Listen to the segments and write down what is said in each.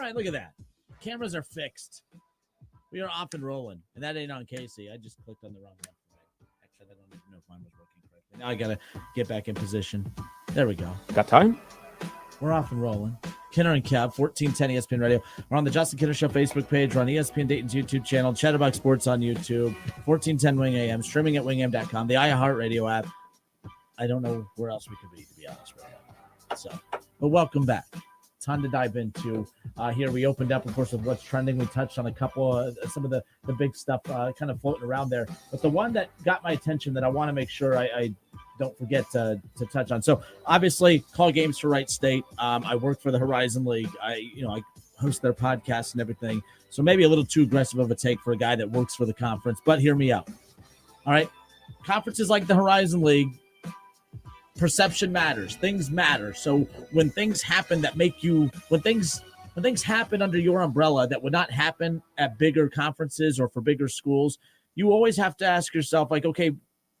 right, look at that. Cameras are fixed. We are off and rolling. And that ain't on Casey. I just clicked on the wrong one. Actually, I don't even know if mine was working correctly. Now I got to get back in position. There we go. Got time? We're off and rolling. Kinner and Kev, 1410 ESPN Radio. We're on the Justin Kinner Show Facebook page. We're on ESPN Dayton's YouTube channel. Chatterbox Sports on YouTube. 1410 Wing AM. Streaming at wingam.com. The iHeartRadio app. I don't know where else we could be, to be honest with you. So, but welcome back. Ton to dive into here. We opened up, of course, with what's trending. We touched on a couple some of the big stuff kind of floating around there. But the one that got my attention that I want to make sure I don't forget to touch on. So obviously, call games for Wright State. I work for the Horizon League. I host their podcast and everything. So maybe a little too aggressive of a take for a guy that works for the conference. But hear me out. All right, conferences like the Horizon League. Perception matters. Things matter. So when things happen that make you, when things happen under your umbrella that would not happen at bigger conferences or for bigger schools, you always have to ask yourself, like, okay,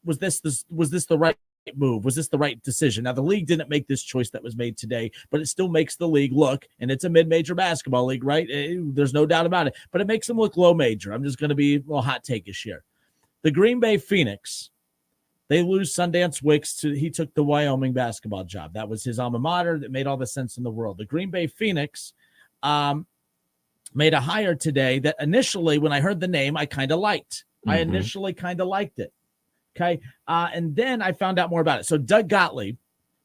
was this the right move? Was this the right decision? Now, the league didn't make this choice that was made today, but it still makes the league look, and it's a mid-major basketball league, right? There's no doubt about it, but it makes them look low major. I'm just going to be a little hot take-ish here. The Green Bay Phoenix, they lose Sundance Wicks he took the Wyoming basketball job. That was his alma mater. That made all the sense in the world. The Green Bay Phoenix made a hire today that initially, when I heard the name, I kind of liked. I initially kind of liked it. Okay. And then I found out more about it. So Doug Gottlieb,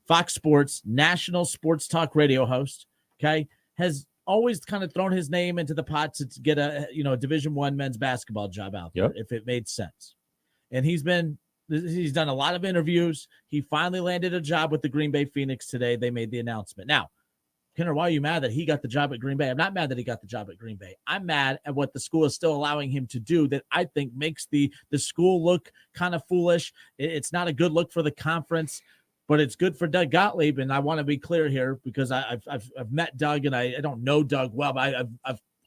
Fox Sports, national sports talk radio host, okay, has always kind of thrown his name into the pot to get a Division I men's basketball job out there, if it made sense. And he's done a lot of interviews. He finally landed a job with the Green Bay Phoenix today. They made the announcement. Now, Kinner, why are you mad that he got the job at Green Bay? I'm not mad that he got the job at Green Bay. I'm mad at what the school is still allowing him to do that I think makes the school look kind of foolish. It's not a good look for the conference, but it's good for Doug Gottlieb. And I want to be clear here because I've met Doug, and I don't know Doug well, but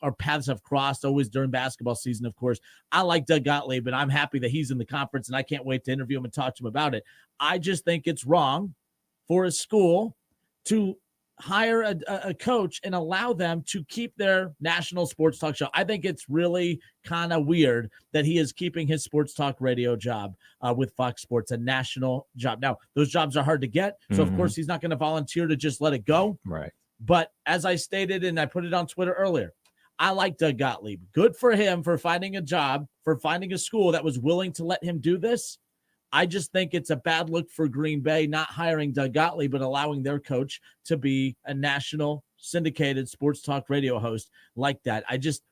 our paths have crossed always during basketball season, of course. I like Doug Gottlieb, and I'm happy that he's in the conference, and I can't wait to interview him and talk to him about it. I just think it's wrong for a school to hire a coach and allow them to keep their national sports talk show. I think it's really kind of weird that he is keeping his sports talk radio job with Fox Sports, a national job. Now, those jobs are hard to get, so of course he's not going to volunteer to just let it go. Right. But as I stated, and I put it on Twitter earlier, I like Doug Gottlieb. Good for him for finding a job, for finding a school that was willing to let him do this. I just think it's a bad look for Green Bay not hiring Doug Gottlieb, but allowing their coach to be a national syndicated sports talk radio host like that.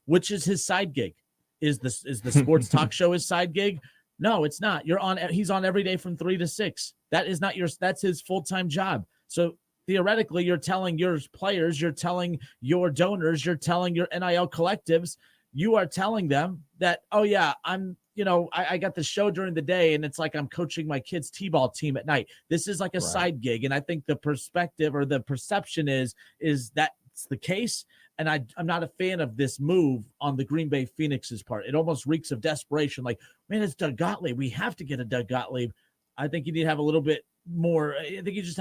Which is his side gig? Is the sports talk show his side gig? No, it's not. He's on every day from 3 to 6. That's his full-time job. So theoretically, you're telling your players, you're telling your donors, you're telling your NIL collectives, you are telling them that, oh yeah, I got the show during the day, and it's like I'm coaching my kids' t-ball team at night. This is like a side gig, and I think the perspective or the perception is that's the case, and I'm not a fan of this move on the Green Bay Phoenix's part. It almost reeks of desperation. Like, man, it's Doug Gottlieb. We have to get a Doug Gottlieb. I think you need to have a little bit more. I think you just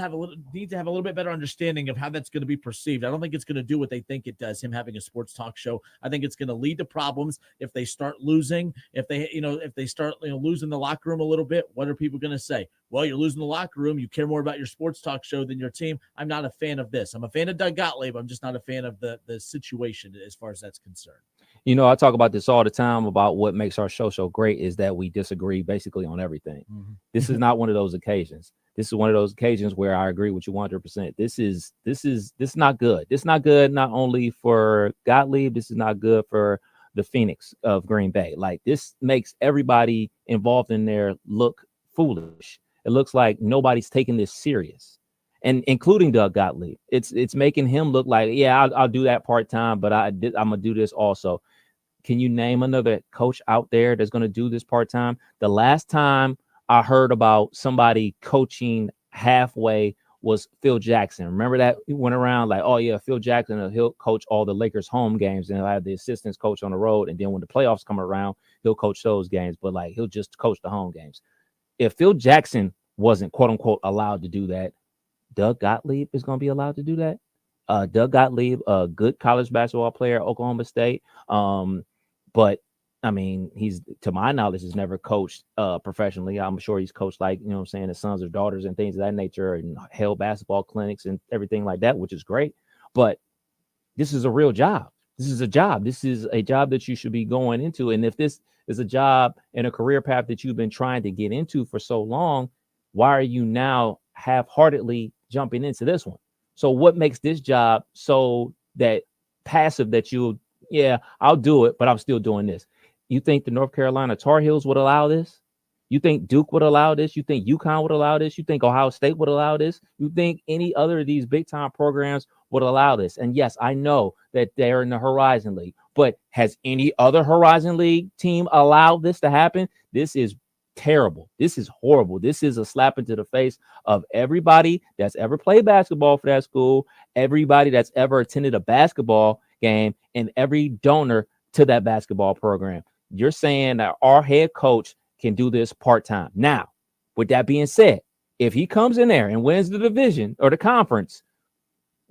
need to have a little bit better understanding of how that's going to be perceived. I don't think it's going to do what they think it does, him having a sports talk show. I think it's going to lead to problems if they start losing, if they start losing the locker room a little bit. What are people going to say? Well, you're losing the locker room. You care more about your sports talk show than your team. I'm not a fan of this. I'm a fan of Doug Gottlieb. I'm just not a fan of the situation as far as that's concerned. I talk about this all the time about what makes our show so great is that we disagree basically on everything. This is not one of those occasions. This is one of those occasions where I agree with you 100%. This is not good. This is not good not only for Gottlieb. This is not good for the Phoenix of Green Bay. Like, this makes everybody involved in there look foolish. It looks like nobody's taking this serious, and including Doug Gottlieb. It's making him look like, yeah, I'll do that part time, but I'm gonna do this also. Can you name another coach out there that's gonna do this part time? The last time I heard about somebody coaching halfway was Phil Jackson. Remember that? He went around like, oh yeah, Phil Jackson, he'll coach all the Lakers home games, and he'll have the assistants coach on the road. And then when the playoffs come around, he'll coach those games, but like, he'll just coach the home games. If Phil Jackson wasn't quote unquote allowed to do that, Doug Gottlieb is going to be allowed to do that. Doug Gottlieb, a good college basketball player at Oklahoma State. But I mean, he's, to my knowledge, has never coached professionally. I'm sure he's coached, like, you know what I'm saying, his sons or daughters and things of that nature, and held basketball clinics and everything like that, which is great. But this is a real job. This is a job. This is a job that you should be going into. And if this is a job and a career path that you've been trying to get into for so long, why are you now half-heartedly jumping into this one? So what makes this job so that passive that you'll, yeah, I'll do it, but I'm still doing this? You think the North Carolina Tar Heels would allow this? You think Duke would allow this? You think UConn would allow this? You think Ohio State would allow this? You think any other of these big time programs would allow this? And yes, I know that they're in the Horizon League, but has any other Horizon League team allowed this to happen? This is terrible. This is horrible. This is a slap into the face of everybody that's ever played basketball for that school, everybody that's ever attended a basketball game, and every donor to that basketball program. You're saying that our head coach can do this part-time. Now, with that being said, if he comes in there and wins the division or the conference,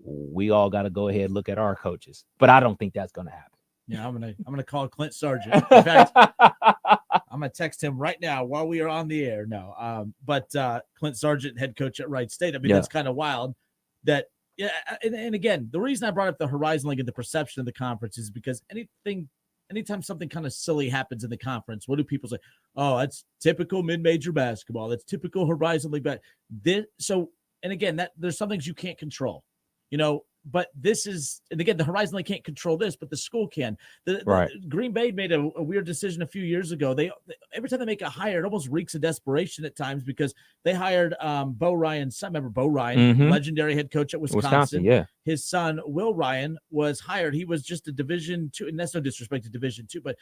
we all got to go ahead and look at our coaches. But I don't think that's going to happen. Yeah, I'm gonna call Clint Sargent. In fact, I'm gonna text him right now while we are on the air. No, but Clint Sargent, head coach at Wright State. I mean, that's kind of wild. That, yeah, and again, the reason I brought up the Horizon League and the perception of the conference is because anytime something kind of silly happens in the conference, what do people say? Oh, that's typical mid-major basketball. That's typical Horizon League. And again, that there's some things you can't control, but this is, and again, the Horizon League can't control this, but the school can. The Green Bay made a weird decision a few years ago. Every time they make a hire, it almost reeks of desperation at times, because they hired Bo Ryan's son. Remember Bo Ryan, legendary head coach at Wisconsin. Yeah. His son, Will Ryan, was hired. He was just a Division II, and that's no disrespect to Division II, but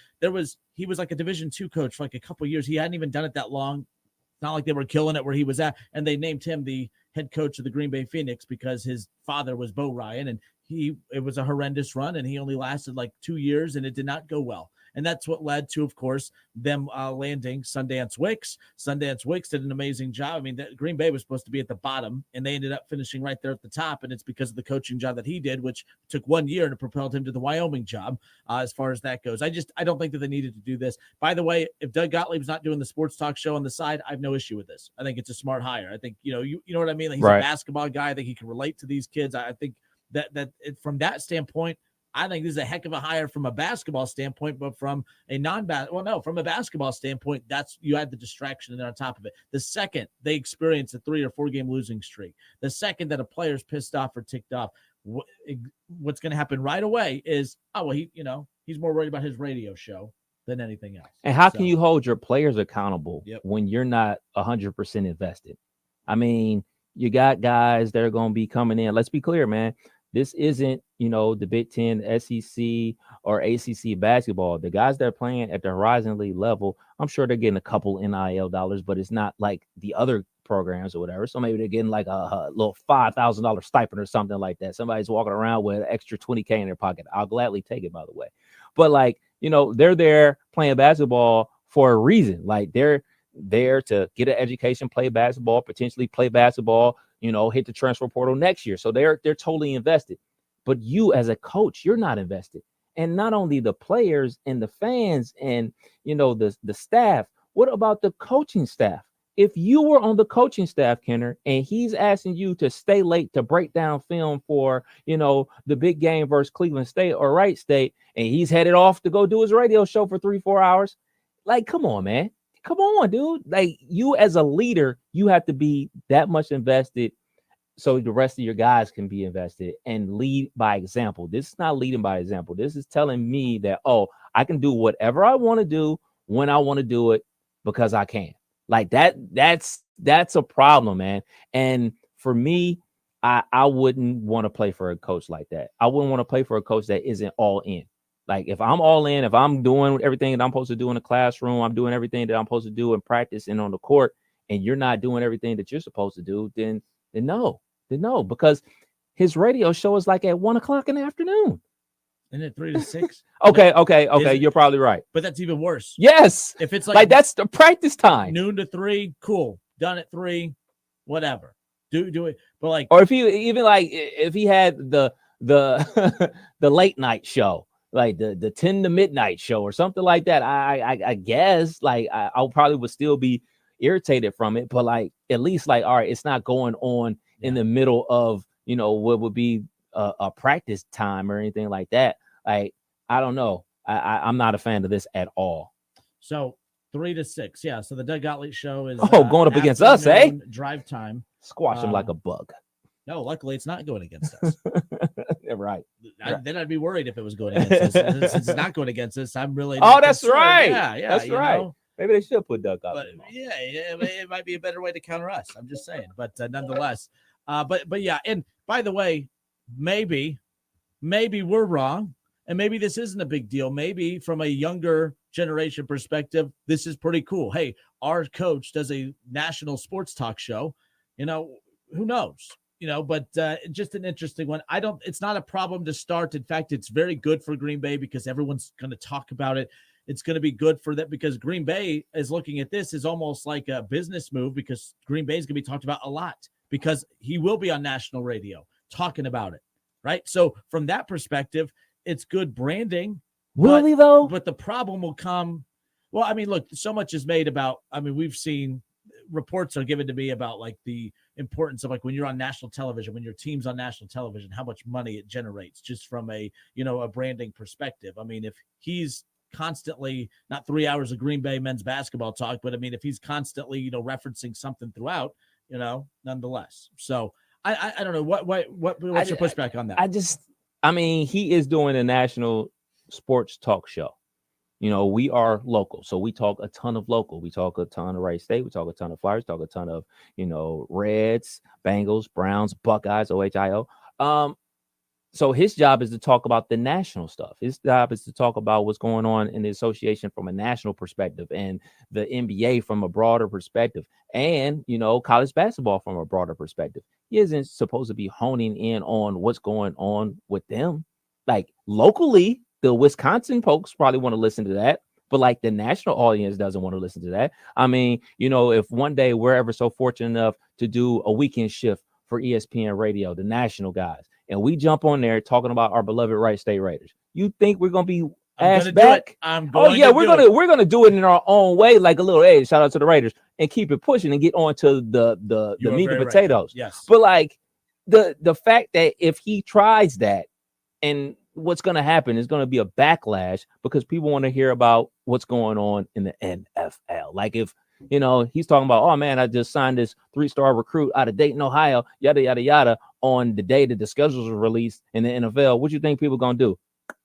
he was like a Division II coach for like a couple of years. He hadn't even done it that long. It's not like they were killing it where he was at, and they named him the head coach of the Green Bay Phoenix because his father was Bo Ryan, and it was a horrendous run, and he only lasted like 2 years, and it did not go well. And that's what led to, of course, them landing Sundance Wicks. Sundance Wicks did an amazing job. I mean, Green Bay was supposed to be at the bottom, and they ended up finishing right there at the top, and it's because of the coaching job that he did, which took 1 year, and it propelled him to the Wyoming job as far as that goes. I don't think that they needed to do this. By the way, if Doug Gottlieb's not doing the sports talk show on the side, I have no issue with this. I think it's a smart hire. I think, you know what I mean? Like, he's a basketball guy. I think he can relate to these kids. I think from that standpoint, I think this is a heck of a hire from a basketball standpoint, but from a from a basketball standpoint, you had the distraction and then on top of it. The second they experience a 3 or 4 game losing streak, the second that a player's pissed off or ticked off, what's going to happen right away is, he's more worried about his radio show than anything else. And how can you hold your players accountable when you're not 100% invested? I mean, you got guys that are going to be coming in. Let's be clear, man. This isn't, the Big Ten, SEC, or ACC basketball. The guys that are playing at the Horizon League level, I'm sure they're getting a couple NIL dollars, but it's not like the other programs or whatever. So maybe they're getting like a little $5,000 stipend or something like that. Somebody's walking around with an extra $20K in their pocket. I'll gladly take it, by the way. But they're there playing basketball for a reason. Like, they're there to get an education, play basketball, potentially play basketball, hit the transfer portal next year. So they're totally invested. But you as a coach, you're not invested. And not only the players and the fans and, the staff, what about the coaching staff? If you were on the coaching staff, Kinner, and he's asking you to stay late to break down film for, the big game versus Cleveland State or Wright State, and he's headed off to go do his radio show for 3-4 hours, like, come on, man. Come on, dude. Like, you as a leader, you have to be that much invested so the rest of your guys can be invested and lead by example. This is not leading by example. This is telling me that, I can do whatever I want to do when I want to do it because I can. Like, that's a problem, man. And for me, I wouldn't want to play for a coach like that. I wouldn't want to play for a coach that isn't all in. Like, if I'm all in, if I'm doing everything that I'm supposed to do in the classroom, I'm doing everything that I'm supposed to do in practice and on the court, and you're not doing everything that you're supposed to do, then no, because his radio show is like at 1:00 in the afternoon. Isn't it 3 to 6? Okay. You're probably right. But that's even worse. Yes. If it's like that's the practice time. Noon to 3, cool. Done at 3, whatever. Do it. But or if he had the the the late night show, like the 10 to midnight show or something like that. I guess like I probably would still be irritated from it, but like at least like, all right, it's not going on in the middle of, you know, what would be a practice time or anything like that. Like, I don't know. I'm not a fan of this at all. So 3 to 6. Yeah. So the Doug Gottlieb show is going up against us, eh? Drive time. Squash him like a bug. No, luckily it's not going against us. Right. Then I'd be worried if it was going against us. Since it's not going against us, I'm really that's concerned. right. Yeah, that's right. Know? Maybe they should put Doug Gottlieb. Yeah, it might be a better way to counter us. I'm just saying. But nonetheless, but yeah. And by the way, maybe we're wrong. And maybe this isn't a big deal. Maybe from a younger generation perspective, this is pretty cool. Hey, our coach does a national sports talk show. You know, who knows? You know, but just an interesting one. It's not a problem to start. In fact, it's very good for Green Bay because everyone's going to talk about it. It's going to be good for that because Green Bay is looking at this as almost like a business move because Green Bay is going to be talked about a lot because he will be on national radio talking about it. Right. So from that perspective, it's good branding. Really, though? But the problem will come. Well, I mean, look, so much is made about. I mean, we've seen reports are given to me about like the importance of like when you're on national television, when your team's on national television, how much money it generates just from a branding perspective. I mean, if he's constantly not 3 hours of Green Bay men's basketball talk, but I mean, if he's constantly, referencing something throughout, nonetheless. So I don't know what's your pushback on that? I mean, he is doing a national sports talk show. We are local. So we talk a ton of local. We talk a ton of Wright State. We talk a ton of Flyers, talk a ton of, Reds, Bengals, Browns, Buckeyes, OHIO. So his job is to talk about the national stuff. His job is to talk about what's going on in the association from a national perspective and the NBA from a broader perspective and, college basketball from a broader perspective. He isn't supposed to be honing in on what's going on with them. Like locally, the Wisconsin folks probably want to listen to that, but like the national audience doesn't want to listen to that. I mean, if one day we're ever so fortunate enough to do a weekend shift for ESPN radio, the national guys, and we jump on there talking about our beloved Wright State Raiders, you think we're going to be asked back? We're going to do it in our own way, like a little, hey, shout out to the Raiders and keep it pushing and get on to the meat and potatoes. Right. Yes. But like the fact that if he tries that and what's going to happen is going to be a backlash because people want to hear about what's going on in the NFL. Like if, he's talking about, oh man, I just signed this 3-star recruit out of Dayton, Ohio, yada, yada, yada, on the day that the schedules were released in the NFL. What you think people going to do?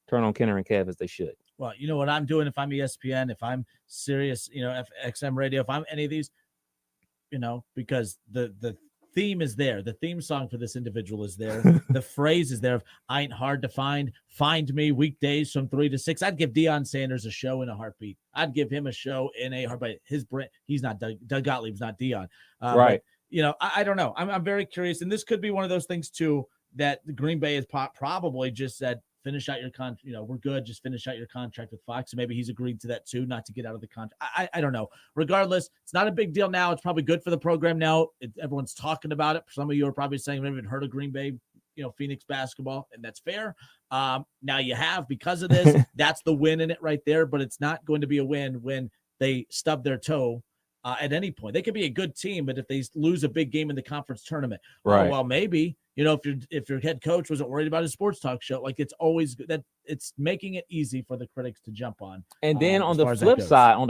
Turn on Kinner and Kev as they should. Well, you know what I'm doing if I'm ESPN, if I'm Sirius, XM radio, if I'm any of these, because the theme is there. The theme song for this individual is there. The phrase is there. I ain't hard to find. Find me weekdays from 3 to 6. I'd give Deion Sanders a show in a heartbeat. I'd give him a show in a heartbeat. His brand, he's not Doug Gottlieb's not Deion. Right. But, I don't know. I'm very curious. And this could be one of those things too, that the Green Bay has probably just said, finish out your contract. We're good. Just finish out your contract with Fox. And maybe he's agreed to that too, not to get out of the contract. I don't know. Regardless, it's not a big deal now. It's probably good for the program now. Everyone's talking about it. Some of you are probably saying, I haven't heard of Green Bay, Phoenix basketball, and that's fair. Now you have because of this. That's the win in it right there. But it's not going to be a win when they stub their toe at any point. They could be a good team, but if they lose a big game in the conference tournament, right? Well, maybe. If your head coach wasn't worried about his sports talk show, like it's always good that it's making it easy for the critics to jump on. And then on the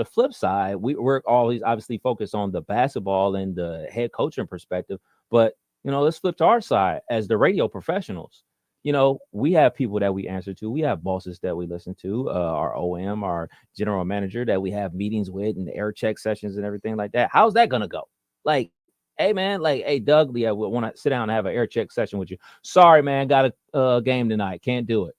flip side, we're always obviously focused on the basketball and the head coaching perspective. But, let's flip to our side as the radio professionals. We have people that we answer to. We have bosses that we listen to, our OM, our general manager that we have meetings with and the air check sessions and everything like that. How's that going to go? Like, hey, man, hey, Doug, we want to sit down and have an air check session with you. Sorry, man, got a game tonight. Can't do it.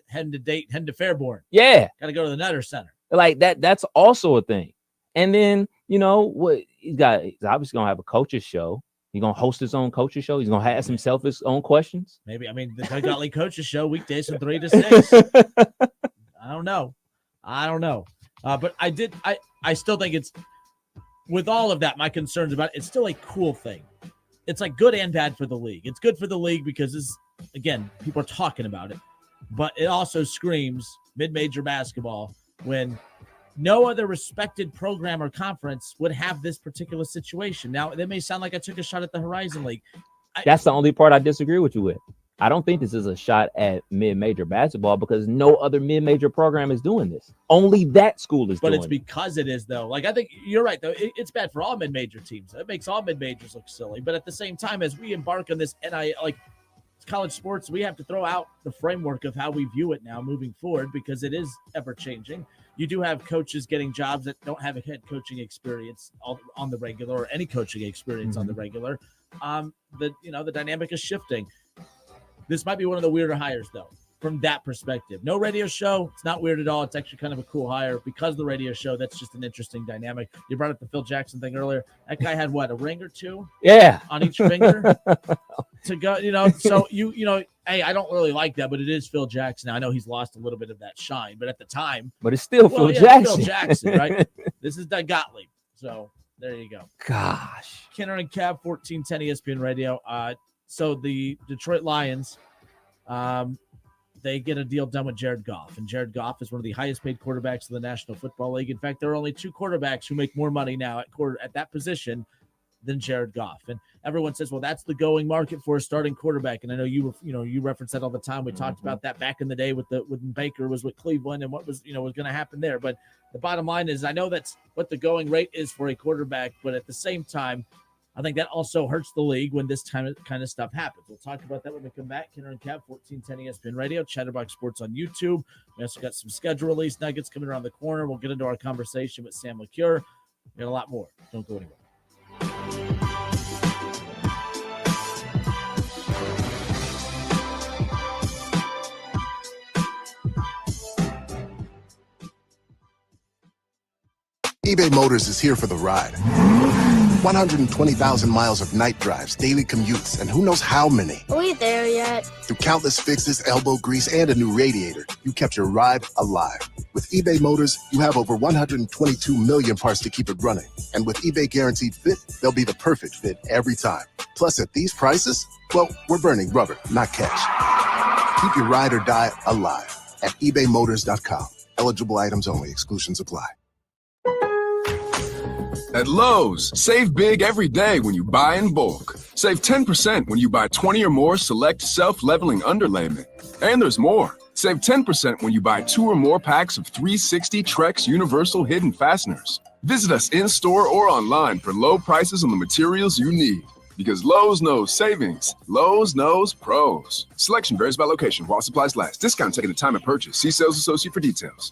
Heading to Fairborn. Yeah. Got to go to the Nutter Center. Like that's also a thing. And then, what he's obviously going to have a coach's show. He's going to host his own coach's show. He's going to ask himself his own questions. Maybe. I mean, the Doug Gottlieb coach's show weekdays from 3 to 6. I don't know. But I still think it's, with all of that, my concerns about it's still a cool thing. It's like good and bad for the league. It's good for the league because again, people are talking about it, but it also screams mid-major basketball when no other respected program or conference would have this particular situation. Now, that may sound like I took a shot at the Horizon League. That's the only part I disagree with you with. I don't think this is a shot at mid-major basketball because no other mid-major program is doing this. Only that school is doing it. But it's because it is, though. Like, I think you're right, though. It's bad for all mid-major teams. It makes all mid-majors look silly. But at the same time, as we embark on this college sports, we have to throw out the framework of how we view it now moving forward because it is ever-changing. You do have coaches getting jobs that don't have a head coaching experience on the regular or any coaching experience on the regular. The dynamic is shifting. This might be one of the weirder hires, though, from that perspective. No radio show. It's not weird at all. It's actually kind of a cool hire because of the radio show. That's just an interesting dynamic. You brought up the Phil Jackson thing earlier. That guy had what, a ring or two? Yeah. On each finger to go, so hey, I don't really like that, but it is Phil Jackson. I know he's lost a little bit of that shine, but at the time. But it's still Phil Jackson. Phil Jackson, right? This is Doug Gottlieb. So there you go. Gosh. Kinner and Kev, 1410 ESPN Radio. So the Detroit Lions, they get a deal done with Jared Goff. And Jared Goff is one of the highest paid quarterbacks in the National Football League. In fact, there are only two quarterbacks who make more money now at that position than Jared Goff. And everyone says, well, that's the going market for a starting quarterback. And I know you reference that all the time. We talked about that back in the day when Baker was with Cleveland and what was going to happen there. But the bottom line is I know that's what the going rate is for a quarterback, but at the same time, I think that also hurts the league when this kind of stuff happens. We'll talk about that when we come back. Kinner and Kev, 1410 ESPN Radio, Chatterbox Sports on YouTube. We also got some schedule release nuggets coming around the corner. We'll get into our conversation with Sam LeCure. We got a lot more. Don't go anywhere. eBay Motors is here for the ride. 120,000 miles of night drives, daily commutes, and who knows how many. Are we there yet? Through countless fixes, elbow grease, and a new radiator, you kept your ride alive. With eBay Motors, you have over 122 million parts to keep it running. And with eBay Guaranteed Fit, they'll be the perfect fit every time. Plus, at these prices, well, we're burning rubber, not cash. Keep your ride or die alive at ebaymotors.com. Eligible items only. Exclusions apply. At Lowe's, save big every day when you buy in bulk. Save 10% when you buy 20 or more select self-leveling underlayment. And there's more. Save 10% when you buy 2 or more packs of 360 Trex Universal Hidden Fasteners. Visit us in-store or online for low prices on the materials you need. Because Lowe's knows savings. Lowe's knows pros. Selection varies by location while supplies last. Discount taken at time of purchase. See sales associate for details.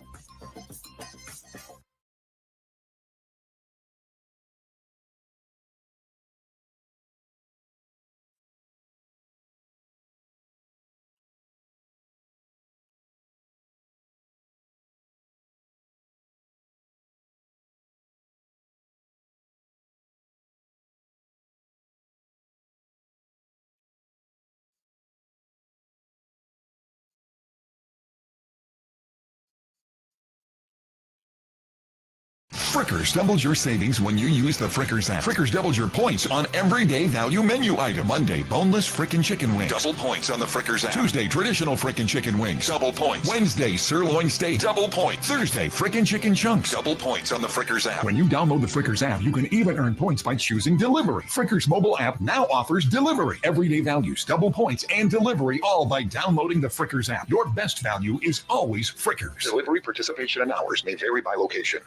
Frickers doubles your savings when you use the Frickers app. Frickers doubles your points on everyday value menu item. Monday, boneless frickin' chicken wings. Double points on the Frickers app. Tuesday, traditional frickin' chicken wings. Double points. Wednesday, sirloin steak. Double points. Thursday, frickin' chicken chunks. Double points on the Frickers app. When you download the Frickers app, you can even earn points by choosing delivery. Frickers mobile app now offers delivery. Everyday values, double points, and delivery, all by downloading the Frickers app. Your best value is always Frickers. Delivery participation and hours may vary by location.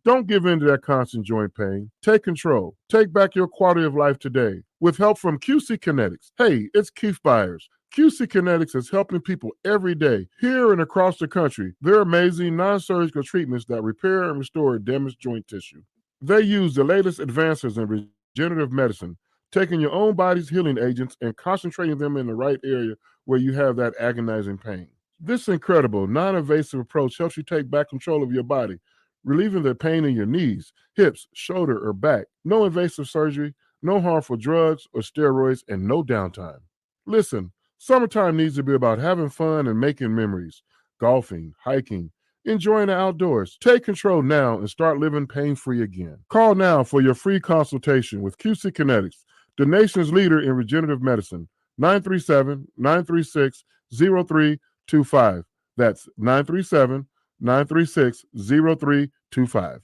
Don't give in to that constant joint pain. Take control. Take back your quality of life today with help from QC Kinetics. Hey, it's Keith Byers. QC Kinetics is helping people every day, here and across the country. They're amazing non-surgical treatments that repair and restore damaged joint tissue. They use the latest advances in regenerative medicine, taking your own body's healing agents and concentrating them in the right area where you have that agonizing pain. This incredible, non-invasive approach helps you take back control of your body, relieving the pain in your knees, hips, shoulder, or back. No invasive surgery, no harmful drugs or steroids, and no downtime. Listen, summertime needs to be about having fun and making memories. Golfing, hiking, enjoying the outdoors. Take control now and start living pain-free again. Call now for your free consultation with QC Kinetics, the nation's leader in regenerative medicine. 937-936-0325. That's 937-936-0325.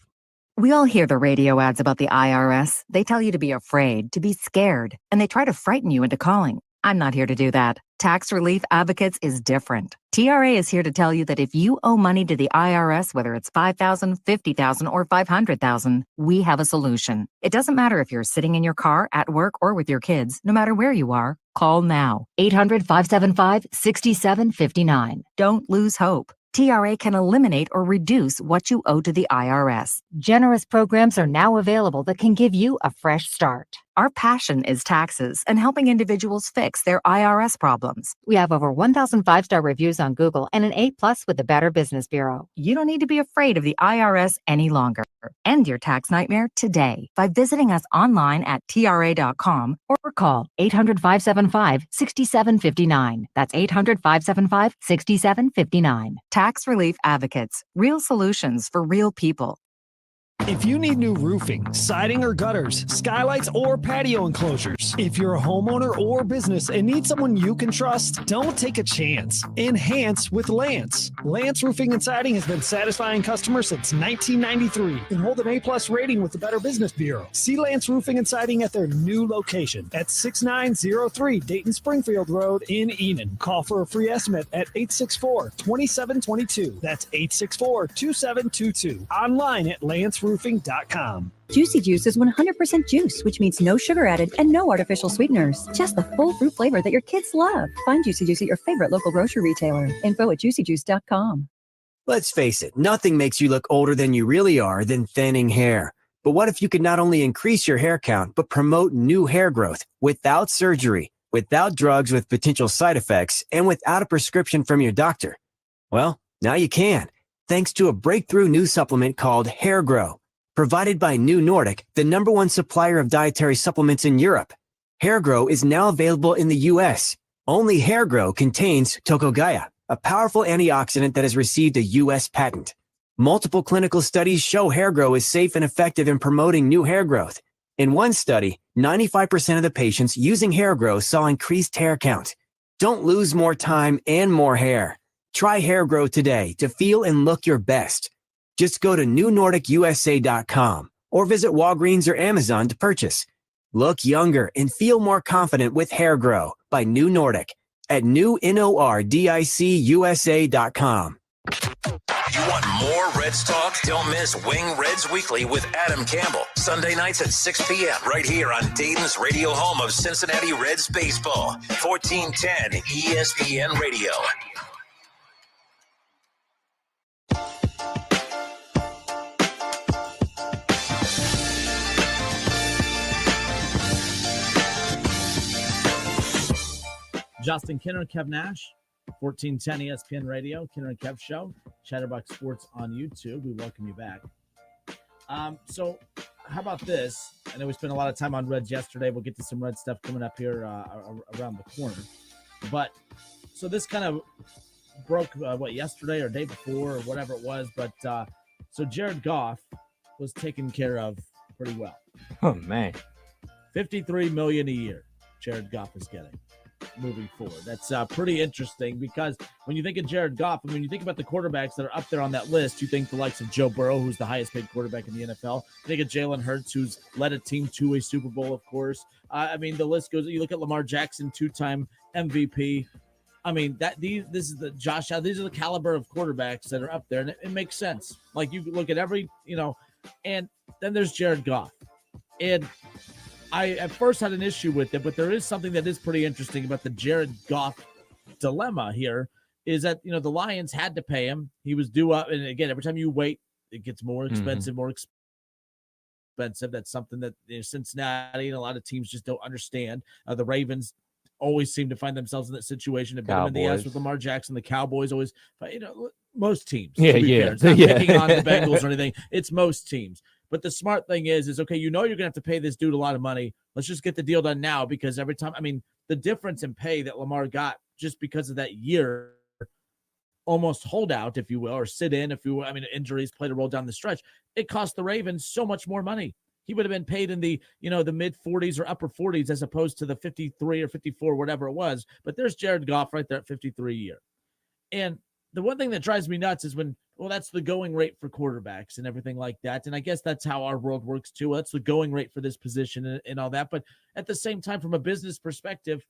We all hear the radio ads about the IRS. They tell you to be afraid, to be scared, and they try to frighten you into calling. I'm not here to do that. Tax Relief Advocates is different. TRA is here to tell you that if you owe money to the IRS, whether it's $5,000, $50,000, or $500,000, we have a solution. It doesn't matter if you're sitting in your car, at work, or with your kids. No matter where you are, call now. 800-575-6759. Don't lose hope. TRA can eliminate or reduce what you owe to the IRS. Generous programs are now available that can give you a fresh start. Our passion is taxes and helping individuals fix their IRS problems. We have over 1,000 5-star reviews on Google and an A+ with the Better Business Bureau. You don't need to be afraid of the IRS any longer. End your tax nightmare today by visiting us online at TRA.com or call 800-575-6759. That's 800-575-6759. Tax Relief Advocates. Real solutions for real people. If you need new roofing, siding or gutters, skylights or patio enclosures, if you're a homeowner or business and need someone you can trust, don't take a chance. Enhance with Lance. Lance Roofing and Siding has been satisfying customers since 1993 and hold an A+ rating with the Better Business Bureau. See Lance Roofing and Siding at their new location at 6903 Dayton Springfield Road in Enid. Call for a free estimate at 864-2722. That's 864-2722. Online at lanceroofing.com. Juicy Juice is 100% juice, which means no sugar added and no artificial sweeteners. Just the full fruit flavor that your kids love. Find Juicy Juice at your favorite local grocery retailer. Info at juicyjuice.com. Let's face it, nothing makes you look older than you really are than thinning hair. But what if you could not only increase your hair count, but promote new hair growth without surgery, without drugs with potential side effects, and without a prescription from your doctor? Well, now you can, thanks to a breakthrough new supplement called Hair Grow. Provided by New Nordic, the #1 supplier of dietary supplements in Europe. Hair Grow is now available in the U.S. Only Hair Grow contains Tocogaya, a powerful antioxidant that has received a U.S. patent. Multiple clinical studies show Hair Grow is safe and effective in promoting new hair growth. In one study, 95% of the patients using Hair Grow saw increased hair count. Don't lose more time and more hair. Try Hair Grow today to feel and look your best. Just go to newnordicusa.com or visit Walgreens or Amazon to purchase. Look younger and feel more confident with Hair Grow by New Nordic at newnordicusa.com. You want more Reds talk? Don't miss Wing Reds Weekly with Adam Campbell. Sunday nights at 6 p.m. right here on Dayton's radio home of Cincinnati Reds baseball. 1410 ESPN Radio. Justin Kinner, Kev Nash, 1410 ESPN Radio, Kinner Kev Show, Chatterbox Sports on YouTube. We welcome you back. So how about this? I know we spent a lot of time on Reds yesterday. We'll get to some Red stuff coming up here around the corner. But so this kind of broke, yesterday or day before or whatever it was. But so Jared Goff was taken care of pretty well. Oh, man. $53 million a year Jared Goff is getting moving forward. That's pretty interesting because when you think of Jared Goff, and when you think about the quarterbacks that are up there on that list, you think the likes of Joe Burrow, who's the highest paid quarterback in the NFL. You think of Jalen Hurts, who's led a team to a Super Bowl, of course. The list goes. You look at Lamar Jackson, 2-time MVP. This is the Josh Allen. These are the caliber of quarterbacks that are up there, and it makes sense. Like you look at every, and then there's Jared Goff, and I at first had an issue with it, but there is something that is pretty interesting about the Jared Goff dilemma here is that, the Lions had to pay him. He was due up. And again, every time you wait, it gets more expensive, more expensive. That's something that Cincinnati and a lot of teams just don't understand. The Ravens always seem to find themselves in that situation. To bit them in the ass with Lamar Jackson. The Cowboys always, most teams. Yeah. It's not picking on the Bengals or anything. It's most teams. But the smart thing is okay, you're going to have to pay this dude a lot of money. Let's just get the deal done now because every time, the difference in pay that Lamar got just because of that year, almost holdout, if you will, or sit in, if you will, injuries played a role down the stretch. It cost the Ravens so much more money. he would have been paid in the, the mid 40s or upper 40s as opposed to the 53 or 54, whatever it was. But there's Jared Goff right there at 53 a year. And the one thing that drives me nuts is when, well, that's the going rate for quarterbacks and everything like that. And I guess that's how our world works too. That's the going rate for this position and all that. But at the same time, from a business perspective,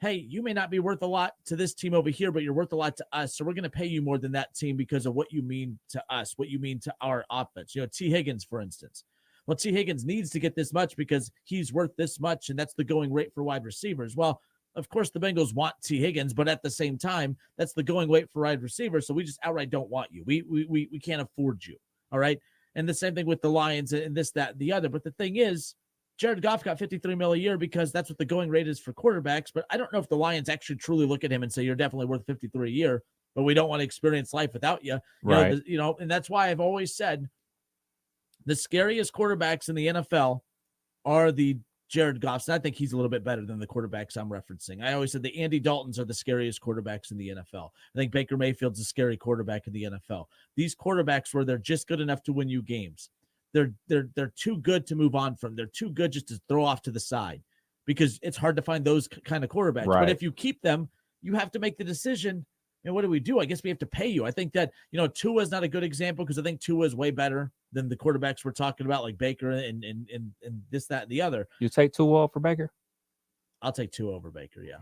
hey, you may not be worth a lot to this team over here, but you're worth a lot to us. So we're going to pay you more than that team because of what you mean to us, what you mean to our offense. T. Higgins, for instance. Well, T. Higgins needs to get this much because he's worth this much, and that's the going rate for wide receivers. Well, of course, the Bengals want T. Higgins, but at the same time, that's the going rate for wide receivers. So we just outright don't want you. We can't afford you. All right. And the same thing with the Lions and this, that, the other. But the thing is, Jared Goff got $53 million a year because that's what the going rate is for quarterbacks. But I don't know if the Lions actually truly look at him and say, you're definitely worth $53 a year, but we don't want to experience life without you. Right. And that's why I've always said the scariest quarterbacks in the NFL are the Jared Goffs. And I think he's a little bit better than the quarterbacks I'm referencing. I always said the Andy Daltons are the scariest quarterbacks in the NFL. I think Baker Mayfield's a scary quarterback in the NFL. These quarterbacks where they're just good enough to win you games. They're too good to move on from. They're too good just to throw off to the side because it's hard to find those kind of quarterbacks. Right. But if you keep them, you have to make the decision. What do? I guess we have to pay you. I think that, Tua is not a good example because I think Tua is way better than the quarterbacks we're talking about, like Baker and this, that, and the other. You take Tua over Baker? I'll take Tua over Baker, yeah.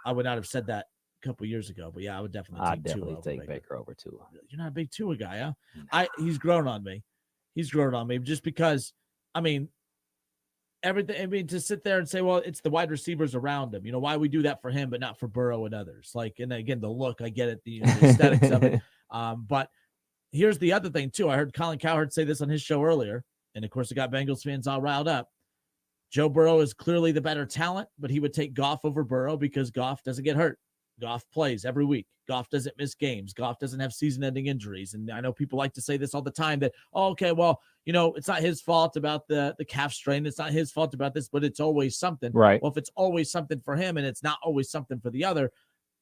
I would not have said that a couple years ago, but yeah, I would definitely take Baker over Tua. You're not a big Tua guy, huh? He's grown on me. He's grown on me just because, everything. To sit there and say, well, it's the wide receivers around him. Why we do that for him, but not for Burrow and others. And again, the look, I get it, the aesthetics of it. But here's the other thing too. I heard Colin Cowherd say this on his show earlier, and of course, it got Bengals fans all riled up. Joe Burrow is clearly the better talent, but he would take Goff over Burrow because Goff doesn't get hurt. Goff plays every week. Goff doesn't miss games. Goff doesn't have season-ending injuries. And I know people like to say this all the time that, it's not his fault about the calf strain. It's not his fault about this, but it's always something. Right. Well, if it's always something for him and it's not always something for the other,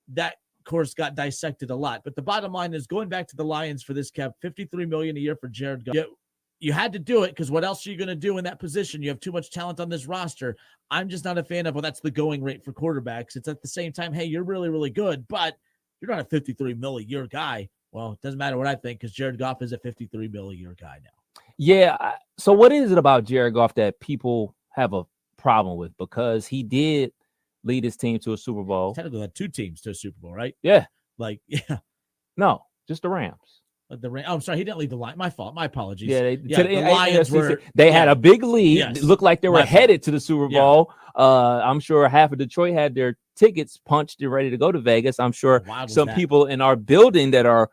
that course got dissected a lot. But the bottom line is going back to the Lions for this, Kev, $53 million a year for Jared Goff. You had to do it because what else are you going to do in that position? You have too much talent on this roster. I'm just not a fan of, that's the going rate for quarterbacks. It's at the same time, hey, you're really, really good, but you're not a $53 million a year guy. Well, it doesn't matter what I think because Jared Goff is a $53 million a year guy now. Yeah. So what is it about Jared Goff that people have a problem with? Because he did lead his team to a Super Bowl. Technically had two teams to a Super Bowl, right? Yeah. No, just the Rams. I'm sorry, he didn't lead the line. My fault. My apologies. Yeah, the Lions had a big lead. Yes. It looked like they were headed to the Super Bowl. I'm sure half of Detroit had their tickets punched and ready to go to Vegas. I'm sure some people in our building that are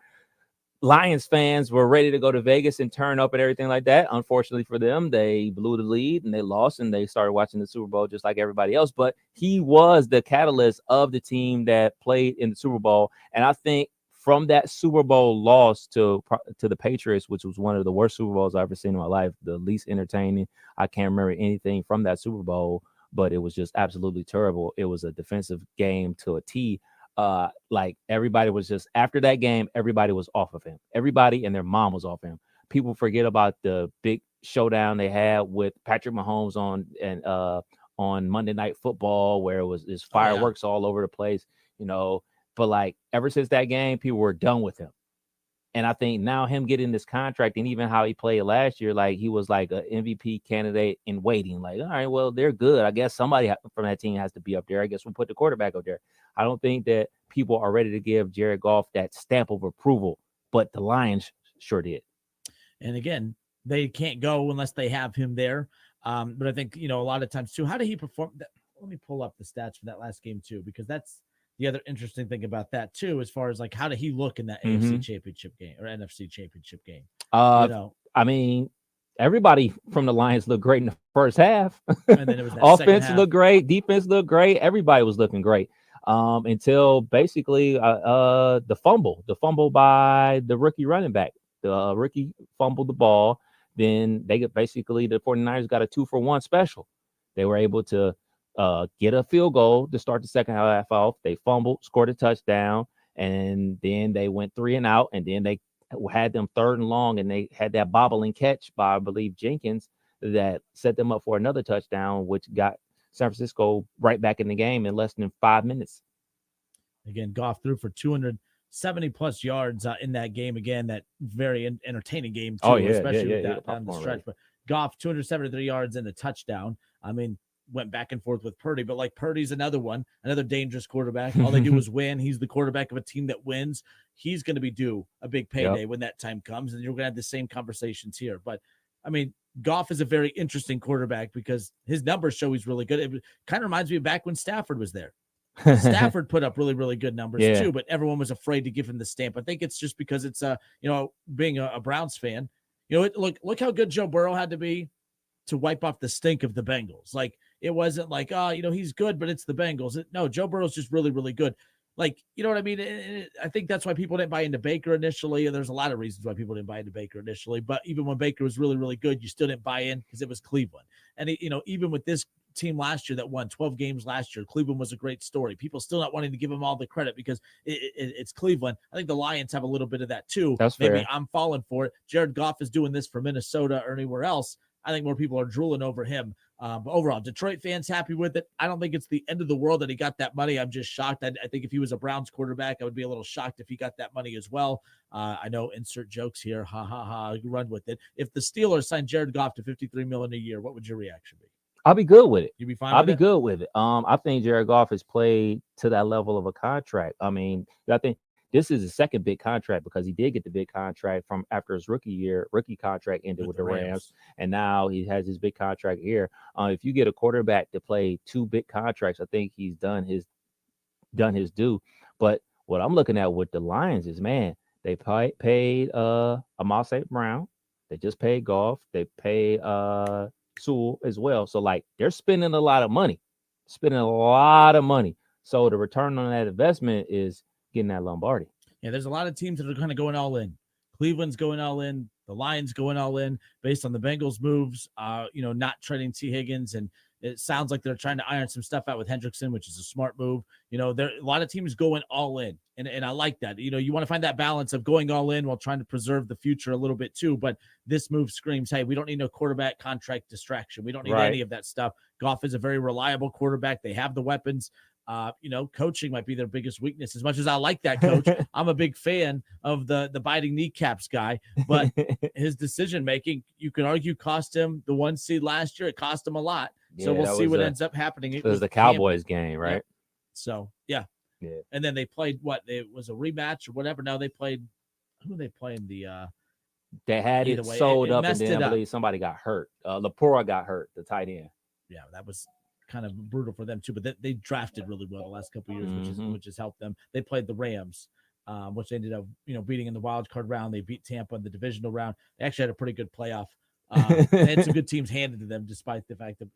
Lions fans were ready to go to Vegas and turn up and everything like that. Unfortunately for them, they blew the lead and they lost and they started watching the Super Bowl just like everybody else. But he was the catalyst of the team that played in the Super Bowl. And I think from that Super Bowl loss to the Patriots, which was one of the worst Super Bowls I've ever seen in my life, the least entertaining. I can't remember anything from that Super Bowl, but it was just absolutely terrible. It was a defensive game to a T. Everybody was just, after that game, everybody was off of him. Everybody and their mom was off him. People forget about the big showdown they had with Patrick Mahomes on Monday Night Football, where it was this fireworks all over the place, But ever since that game, people were done with him. And I think now him getting this contract and even how he played last year, he was like an MVP candidate in waiting. All right, well, they're good. I guess somebody from that team has to be up there. I guess we'll put the quarterback up there. I don't think that people are ready to give Jared Goff that stamp of approval, but the Lions sure did. And again, they can't go unless they have him there. But I think, a lot of times too, how did he perform? Let me pull up the stats for that last game too, because that's the other interesting thing about that too, as far as how did he look in that AFC championship game or NFC championship game? I mean, everybody from the Lions looked great in the first half. And then it was that offense looked great, defense looked great, everybody was looking great. Until basically the fumble by the rookie running back. The rookie fumbled the ball. Then the 49ers got a 2-for-1 special. They were able to get a field goal to start the second half off. They fumbled, scored a touchdown, and then they went 3 and out, and then they had them 3rd and long, and they had that bobbling catch by, I believe, Jenkins that set them up for another touchdown, which got San Francisco right back in the game in less than 5 minutes. Again, Goff threw for 270 plus yards in that game. Again, that very entertaining game too, especially with that down the stretch. But Goff 273 yards and a touchdown. I mean, went back and forth with Purdy, but like Purdy's another dangerous quarterback. All they do is win. He's the quarterback of a team that wins. He's going to be due a big payday when that time comes, and you're going to have the same conversations here. But I mean, Goff is a very interesting quarterback because his numbers show he's really good. It kind of reminds me of back when Stafford was there. Stafford put up really, really good numbers too, but everyone was afraid to give him the stamp. I think it's just because it's being a Browns fan, look how good Joe Burrow had to be to wipe off the stink of the Bengals. Like, it wasn't like, he's good, but it's the Bengals. No, Joe Burrow's just really, really good. Like, you know what I mean? I think that's why people didn't buy into Baker initially. And there's a lot of reasons why people didn't buy into Baker initially. But even when Baker was really, really good, you still didn't buy in because it was Cleveland. And, even with this team last year that won 12 games last year, Cleveland was a great story. People still not wanting to give them all the credit because it's Cleveland. I think the Lions have a little bit of that too. That's Maybe fair. I'm falling for it. Jared Goff is doing this for Minnesota or anywhere else. I think more people are drooling over him. But overall, Detroit fans happy with it. I don't think it's the end of the world that he got that money. I'm just shocked. I think if he was a Browns quarterback, I would be a little shocked if he got that money as well. I know, insert jokes here. Ha, ha, ha. Run with it. If the Steelers signed Jared Goff to $53 million a year, what would your reaction be? I'll be good with it. You'd be fine I'll with be it? good with it. I think Jared Goff has played to that level of a contract. I mean, I think this is his second big contract because he did get the big contract from after his rookie contract ended with the Rams, and now he has his big contract here. If you get a quarterback to play two big contracts, I think he's done his due. But what I'm looking at with the Lions is, man, they paid Amon St. Brown, they just paid Goff, they paid Sewell as well. So like they're spending a lot of money. So the return on that investment is getting that Lombardi. Yeah, there's a lot of teams that are kind of going all in. Cleveland's going all in. The Lions going all in based on the Bengals moves, not trading T. Higgins. And it sounds like they're trying to iron some stuff out with Henrickson, which is a smart move. There a lot of teams going all in. And I like that. You want to find that balance of going all in while trying to preserve the future a little bit too. But this move screams, hey, we don't need no quarterback contract distraction. We don't need any of that stuff. Goff is a very reliable quarterback. They have the weapons. Coaching might be their biggest weakness. As much as I like that coach, I'm a big fan of the biting kneecaps guy, but his decision making, you can argue, cost him the 1 seed last year. It cost him a lot. So we'll see what ends up happening. It was the Cowboys game, right? Yep. So yeah. And then they played it was a rematch or whatever. No, they played who they playing they had it sold up, and then I believe somebody got hurt. Lepora got hurt, the tight end. Yeah, that was kind of brutal for them too, but they drafted really well the last couple of years, which has helped them. They played the Rams, which they ended up beating in the wild card round. They beat Tampa in the divisional round. They actually had a pretty good playoff. They had some good teams handed to them, despite the fact that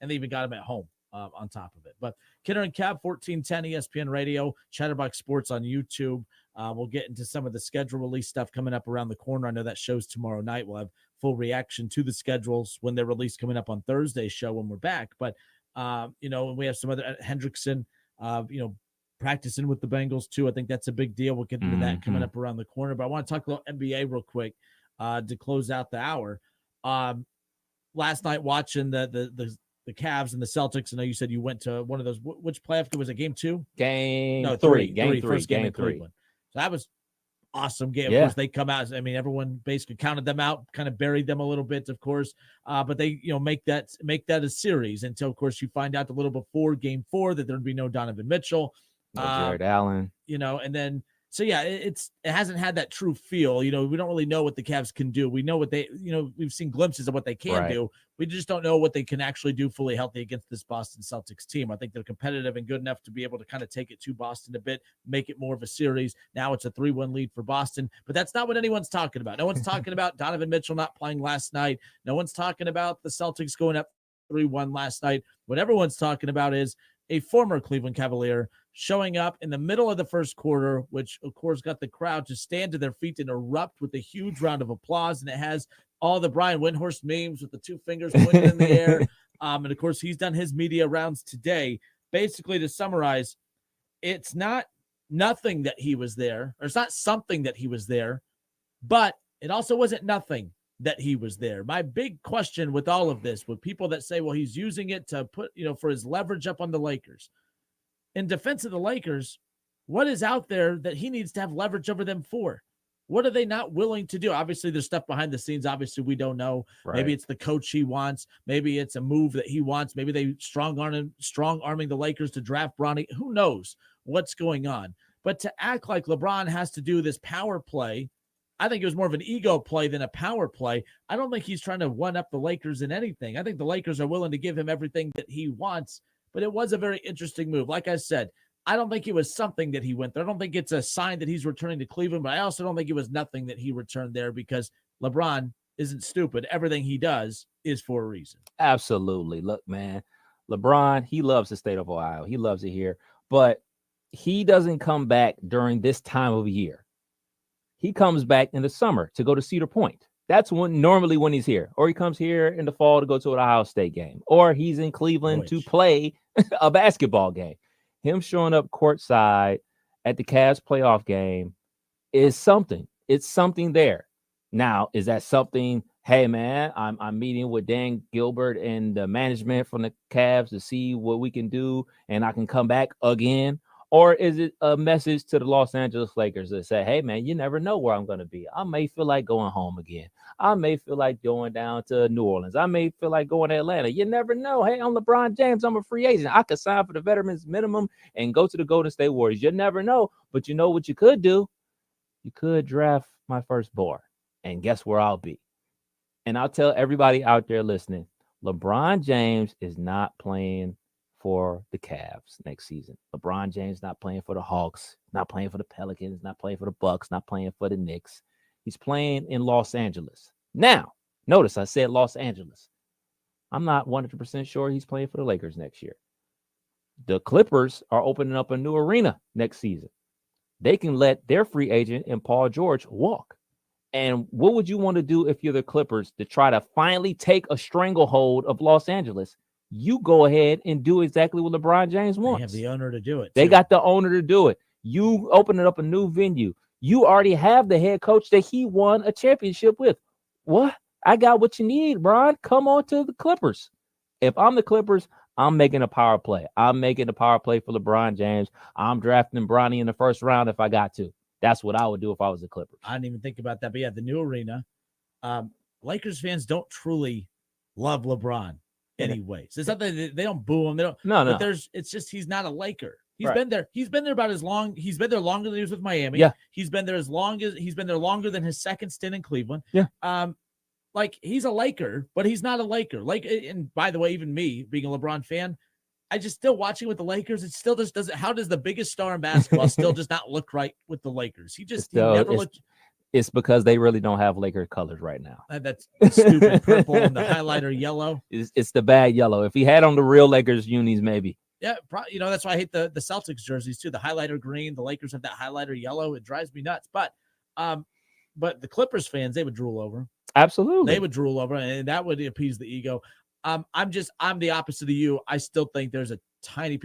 and they even got them at home on top of it. But Kinner and Kev, 1410 ESPN Radio, Chatterbox Sports on YouTube. We'll get into some of the schedule release stuff coming up around the corner. I know that show's tomorrow night. We'll have full reaction to the schedules when they're released coming up on Thursday's show when we're back. But we have some other Henrickson, practicing with the Bengals too. I think that's a big deal. We'll get into that coming up around the corner. But I want to talk about NBA real quick to close out the hour. Last night watching the Cavs and the Celtics. I know you said you went to one of those. Which playoff game was it? Game 2? Game three. First game in Cleveland. So that was awesome game. Of course, they come out. I mean, everyone basically counted them out, kind of buried them a little bit, of course. But they, make that a series until, of course, you find out a little before Game 4 that there'd be no Donovan Mitchell, no Jared Allen. And then. So yeah, it hasn't had that true feel. We don't really know what the Cavs can do. We know what they, we've seen glimpses of what they can do. We just don't know what they can actually do fully healthy against this Boston Celtics team. I think they're competitive and good enough to be able to kind of take it to Boston a bit, make it more of a series. Now it's a 3-1 lead for Boston, but that's not what anyone's talking about. No one's talking about Donovan Mitchell not playing last night. No one's talking about the Celtics going up 3-1 last night. What everyone's talking about is a former Cleveland Cavalier showing up in the middle of the first quarter, which of course got the crowd to stand to their feet and erupt with a huge round of applause. And it has all the Brian Windhorst memes with the two fingers pointed in the air. And of course, he's done his media rounds today. Basically, to summarize, it's not nothing that he was there, or it's not something that he was there, but it also wasn't nothing that he was there. My big question with all of this, with people that say, well, he's using it to put, for his leverage up on the Lakers. In defense of the Lakers, what is out there that he needs to have leverage over them for? What are they not willing to do? Obviously, there's stuff behind the scenes. Obviously, we don't know. Right. Maybe it's the coach he wants. Maybe it's a move that he wants. Maybe they strong arming the Lakers to draft Bronny. Who knows what's going on? But to act like LeBron has to do this power play, I think it was more of an ego play than a power play. I don't think he's trying to one-up the Lakers in anything. I think the Lakers are willing to give him everything that he wants, but it was a very interesting move. Like I said, I don't think it was something that he went there. I don't think it's a sign that he's returning to Cleveland, but I also don't think it was nothing that he returned there because LeBron isn't stupid. Everything he does is for a reason. Absolutely. Look, man, LeBron, he loves the state of Ohio. He loves it here, but he doesn't come back during this time of year. He comes back in the summer to go to Cedar Point. That's normally when he's here, or he comes here in the fall to go to an Ohio State game, or he's in Cleveland to play a basketball game. Him showing up courtside at the Cavs playoff game is something. It's something there. Now, is that something? Hey, man, I'm meeting with Dan Gilbert and the management from the Cavs to see what we can do, and I can come back again. Or is it a message to the Los Angeles Lakers that say, hey, man, you never know where I'm going to be. I may feel like going home again. I may feel like going down to New Orleans. I may feel like going to Atlanta. You never know. Hey, I'm LeBron James. I'm a free agent. I could sign for the veterans minimum and go to the Golden State Warriors. You never know. But you know what you could do? You could draft my firstborn. And guess where I'll be? And I'll tell everybody out there listening, LeBron James is not playing for the Cavs next season. LeBron James not playing for the Hawks, not playing for the Pelicans, not playing for the Bucks, not playing for the Knicks. He's playing in Los Angeles. Now, notice I said Los Angeles. I'm not 100% sure he's playing for the Lakers next year. The Clippers are opening up a new arena next season. They can let their free agent and Paul George walk. And what would you want to do if you're the Clippers to try to finally take a stranglehold of Los Angeles? You go ahead and do exactly what LeBron James wants. They have the owner to do it. They got the owner to do it. You open it up a new venue. You already have the head coach that he won a championship with. What? I got what you need, Bron. Come on to the Clippers. If I'm the Clippers, I'm making a power play. I'm making a power play for LeBron James. I'm drafting Bronny in the first round if I got to. That's what I would do if I was the Clippers. I didn't even think about that. But yeah, the new arena. Lakers fans don't truly love LeBron. Anyways, it's not that they don't boo him. They don't. No. But it's just he's not a Laker. He's been there. He's been there about as long. He's been there longer than he was with Miami. Yeah. He's been there he's been there longer than his second stint in Cleveland. Yeah. Like he's a Laker, but he's not a Laker. Like, and by the way, even me being a LeBron fan, I just still watching with the Lakers. It still just doesn't. How does the biggest star in basketball still just not look right with the Lakers? He never looked. It's because they really don't have Laker colors right now. That's stupid purple and the highlighter yellow. It's the bad yellow. If he had on the real Lakers unis, maybe. Yeah, that's why I hate the Celtics jerseys too. The highlighter green, the Lakers have that highlighter yellow. It drives me nuts. But the Clippers fans, they would drool over. Absolutely, they would drool over, and that would appease the ego. I'm the opposite of you. I still think there's a tiny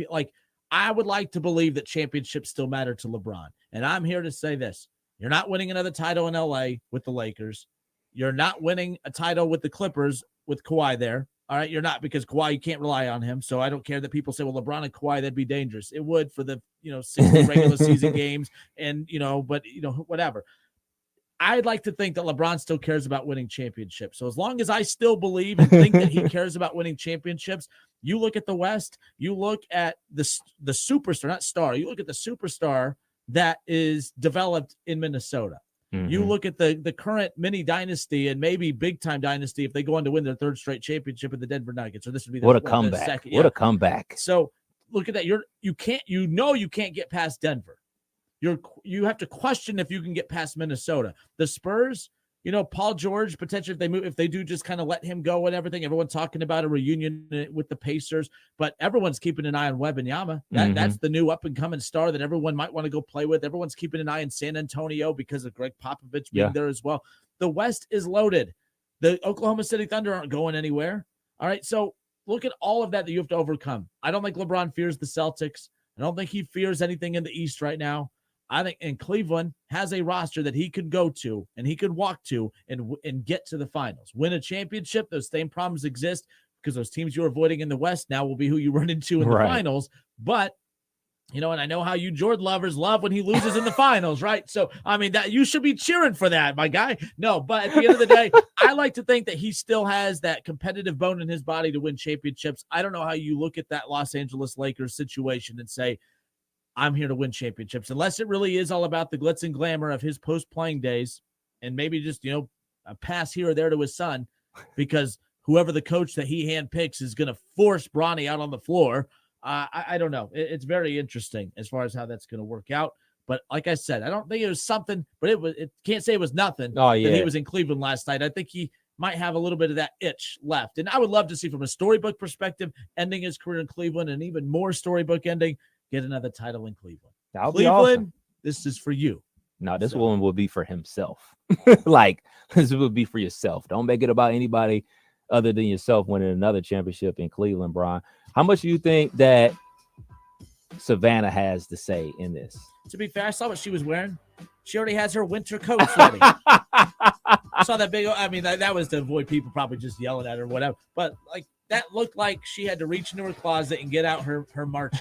I would like to believe that championships still matter to LeBron, and I'm here to say this. You're not winning another title in LA with the Lakers. You're not winning a title with the Clippers with Kawhi there. All right. You're not, because Kawhi, you can't rely on him. So I don't care that people say, well, LeBron and Kawhi, that'd be dangerous. It would for the, 60 regular season games and, whatever. I'd like to think that LeBron still cares about winning championships. So as long as I still believe and think that he cares about winning championships, you look at the West, you look at the superstar, not star. You look at the superstar that is developed in Minnesota. Mm-hmm. You look at the current mini dynasty and maybe big time dynasty if they go on to win their third straight championship in the Denver Nuggets, or this would be what a comeback. Second. What a comeback. So look at that. You can't get past Denver. You have to question if you can get past Minnesota. The Spurs, Paul George, potentially if they do just kind of let him go and everything. Everyone's talking about a reunion with the Pacers, but everyone's keeping an eye on Wembanyama. That's the new up and coming star that everyone might want to go play with. Everyone's keeping an eye on San Antonio because of Greg Popovich being there as well. The West is loaded. The Oklahoma City Thunder aren't going anywhere. All right, so look at all of that you have to overcome. I don't think LeBron fears the Celtics. I don't think he fears anything in the East right now. I think in Cleveland has a roster that he could go to and he could walk to and get to the finals, win a championship. Those same problems exist because those teams you're avoiding in the West now will be who you run into in the finals. But, and I know how you Jordan lovers love when he loses in the finals, right? So, I mean, that you should be cheering for that, my guy. No, but at the end of the day, I like to think that he still has that competitive bone in his body to win championships. I don't know how you look at that Los Angeles Lakers situation and say, I'm here to win championships, unless it really is all about the glitz and glamour of his post-playing days and maybe just, a pass here or there to his son because whoever the coach that he handpicks is going to force Bronny out on the floor. I don't know. It's very interesting as far as how that's going to work out. But like I said, I don't think it was something, but it can't say it was nothing that he was in Cleveland last night. I think he might have a little bit of that itch left. And I would love to see from a storybook perspective, ending his career in Cleveland and even more storybook ending, get another title in Cleveland. That'll Cleveland, be awesome. This is for you. No, this one will be for himself. Like, this will be for yourself. Don't make it about anybody other than yourself winning another championship in Cleveland, Brian. How much do you think that Savannah has to say in this? To be fair, I saw what she was wearing. She already has her winter coat ready. I saw that big. I mean, that was to avoid people probably just yelling at her or whatever. But like that looked like she had to reach into her closet and get out her march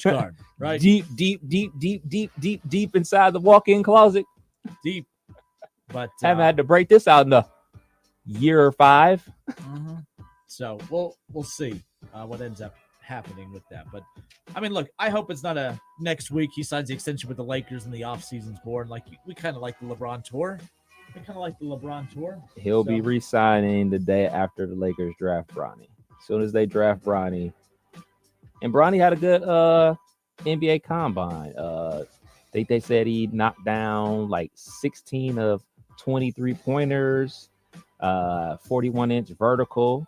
guard. Right, deep inside the walk-in closet. Deep, but haven't had to break this out in a year 5. Mm-hmm. So we'll see what ends up happening with that. But I mean, look, I hope it's not a next week he signs the extension with the Lakers and the offseason's born. Like we kind of like the LeBron tour. He'll be re-signing the day after the Lakers draft Bronny. As soon as they draft Bronny. And Bronny had a good NBA combine. They said he knocked down like 16 of 23 pointers, 41-inch vertical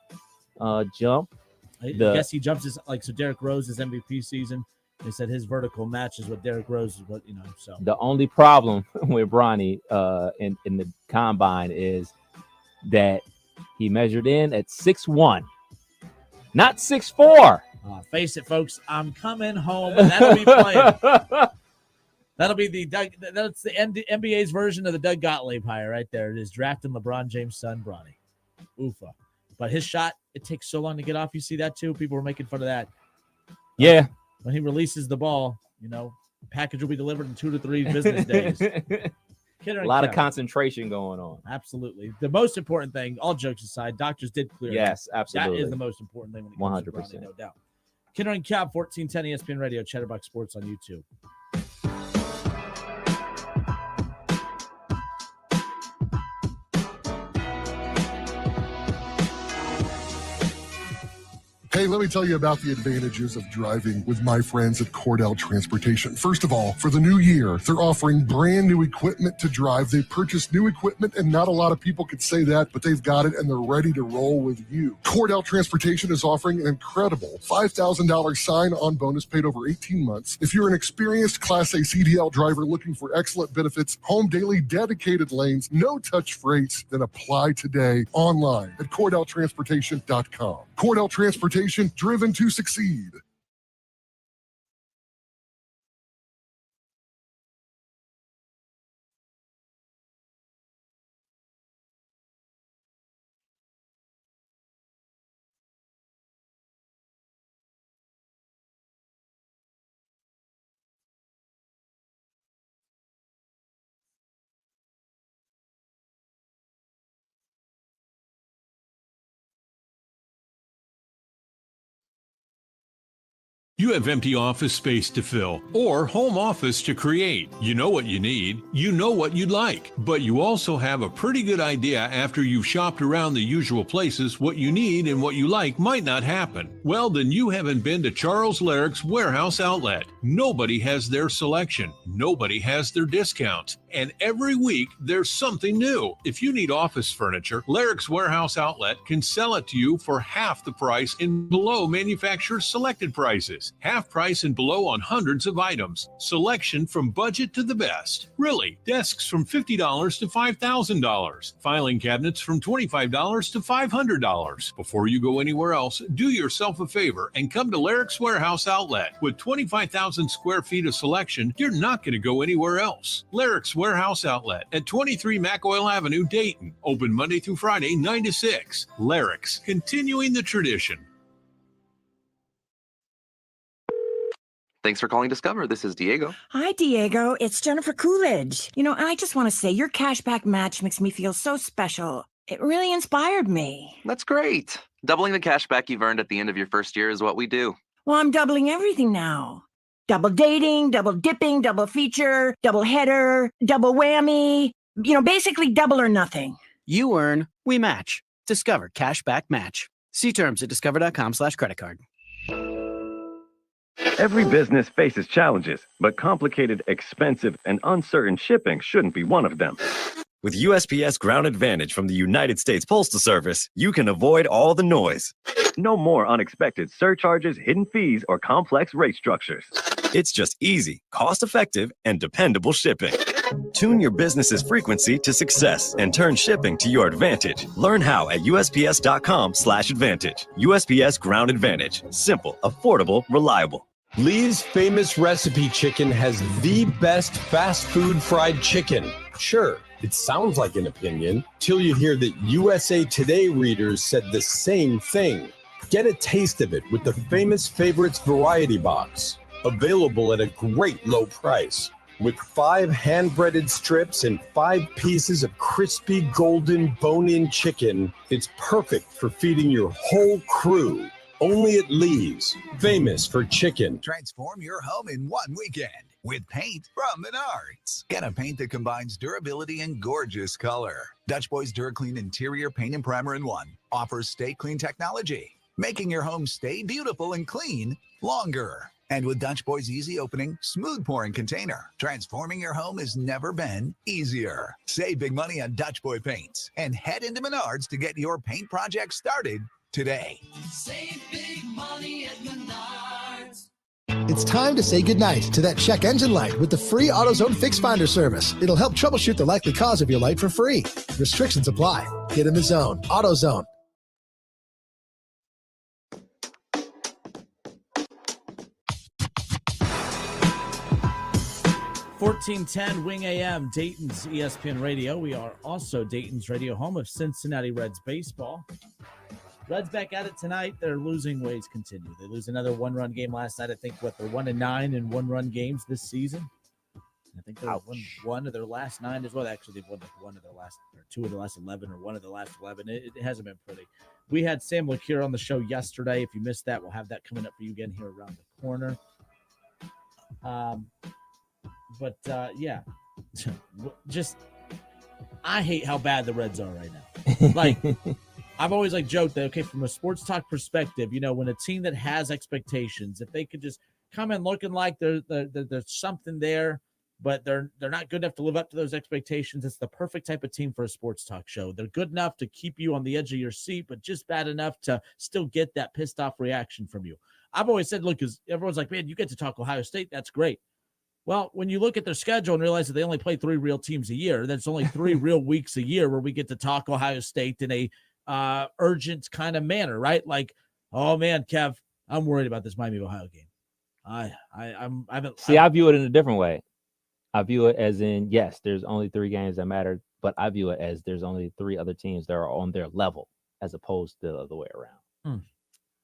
jump. I guess he jumps his so Derrick Rose's MVP season. They said his vertical matches what Derrick Rose is, what so. The only problem with Bronny in the combine is that he measured in at 6'1", not 6'4". Face it, folks. I'm coming home, and that'll be playing. That'll be that's the NBA's version of the Doug Gottlieb hire right there. It is drafting LeBron James' son, Bronny. Oofa. But his shot, it takes so long to get off. You see that too? People were making fun of that. Yeah. When he releases the ball, package will be delivered in 2 to 3 business days. A lot of concentration going on. Absolutely. The most important thing, all jokes aside, doctors did clear. Yes, absolutely. That is the most important thing when it comes to Bronny, no doubt. Kinner and Kev, 1410 ESPN Radio, Chatterbox Sports on YouTube. Hey, let me tell you about the advantages of driving with my friends at Cordell Transportation. First of all, for the new year, they're offering brand new equipment to drive. They purchased new equipment, and not a lot of people could say that, but they've got it, and they're ready to roll with you. Cordell Transportation is offering an incredible $5,000 sign-on bonus paid over 18 months. If you're an experienced Class A CDL driver looking for excellent benefits, home daily dedicated lanes, no-touch freights, then apply today online at CordellTransportation.com. Cordell Transportation, driven to succeed. You have empty office space to fill or home office to create. You know what you need. You know what you'd like. But you also have a pretty good idea after you've shopped around the usual places what you need and what you like might not happen. Well, then you haven't been to Charles Larrick's Warehouse Outlet. Nobody has their selection. Nobody has their discounts. And every week, there's something new. If you need office furniture, Larrick's Warehouse Outlet can sell it to you for half the price and below manufacturer's selected prices. price. Half price and below on hundreds of items. Selection from budget to the best. Really, desks from $50 to $5,000. Filing cabinets from $25 to $500. Before you go anywhere else, do yourself a favor and come to Larrick's Warehouse Outlet. With 25,000 square feet of selection, you're not going to go anywhere else. Larrick's Warehouse Outlet at 23 McOil Avenue, Dayton. Open Monday through Friday, 9 to 6. Larrick's, continuing the tradition. Thanks for calling Discover. This is Diego. Hi, Diego. It's Jennifer Coolidge. I just want to say your cashback match makes me feel so special. It really inspired me. That's great. Doubling the cash back you've earned at the end of your first year is what we do. Well, I'm doubling everything now. Double dating, double dipping, double feature, double header, double whammy. Basically double or nothing. You earn, we match. Discover Cashback Match. See terms at discover.com/creditcard. Every business faces challenges, but complicated, expensive, and uncertain shipping shouldn't be one of them. With USPS Ground Advantage from the United States Postal Service, you can avoid all the noise. No more unexpected surcharges, hidden fees, or complex rate structures. It's just easy, cost-effective, and dependable shipping. Tune your business's frequency to success and turn shipping to your advantage. Learn how at USPS.com/advantage. USPS Ground Advantage. Simple, affordable, reliable. Lee's Famous Recipe Chicken has the best fast food fried chicken. Sure, it sounds like an opinion till you hear that USA Today readers said the same thing. Get a taste of it with the Famous Favorites Variety Box. Available at a great low price. With 5 hand-breaded strips and 5 pieces of crispy golden bone-in chicken, it's perfect for feeding your whole crew. Only at Lee's, famous for chicken. Transform your home in one weekend with paint from Menards. Get a paint that combines durability and gorgeous color. Dutch Boys DuraClean Interior Paint and Primer in One offers Stay Clean technology, making your home stay beautiful and clean longer. And with Dutch Boy's easy opening, smooth pouring container, transforming your home has never been easier. Save big money on Dutch Boy paints and head into Menards to get your paint project started today. Save big money at Menards. It's time to say goodnight to that check engine light with the free AutoZone Fix Finder service. It'll help troubleshoot the likely cause of your light for free. Restrictions apply. Get in the zone. AutoZone. $1410 Wing AM, Dayton's ESPN Radio. We are also Dayton's radio, home of Cincinnati Reds baseball. Reds back at it tonight. Their losing ways continue. They lose another one-run game last night. I think, they're 1-9 in one-run games this season. I think they've won one of their last 9 as well. Actually, they've won like one of their last, or 2 of the last 11, or one of the last 11. It hasn't been pretty. We had Sam LeCure on the show yesterday. If you missed that, we'll have that coming up for you again here around the corner. Yeah, just I hate how bad the Reds are right now. Like, I've always joked that, okay, from a sports talk perspective, when a team that has expectations, if they could just come in looking like there's something there, but they're not good enough to live up to those expectations, it's the perfect type of team for a sports talk show. They're good enough to keep you on the edge of your seat, but just bad enough to still get that pissed off reaction from you. I've always said, look, because everyone's like, man, you get to talk Ohio State, that's great. Well, when you look at their schedule and realize that they only play 3 real teams a year, that's only 3 real weeks a year where we get to talk Ohio State in a urgent kind of manner, right? Like, oh man, Kev, I'm worried about this Miami Ohio game. I view it in a different way. I view it as in, yes, there's only 3 games that matter, but I view it as there's only 3 other teams that are on their level as opposed to the other way around.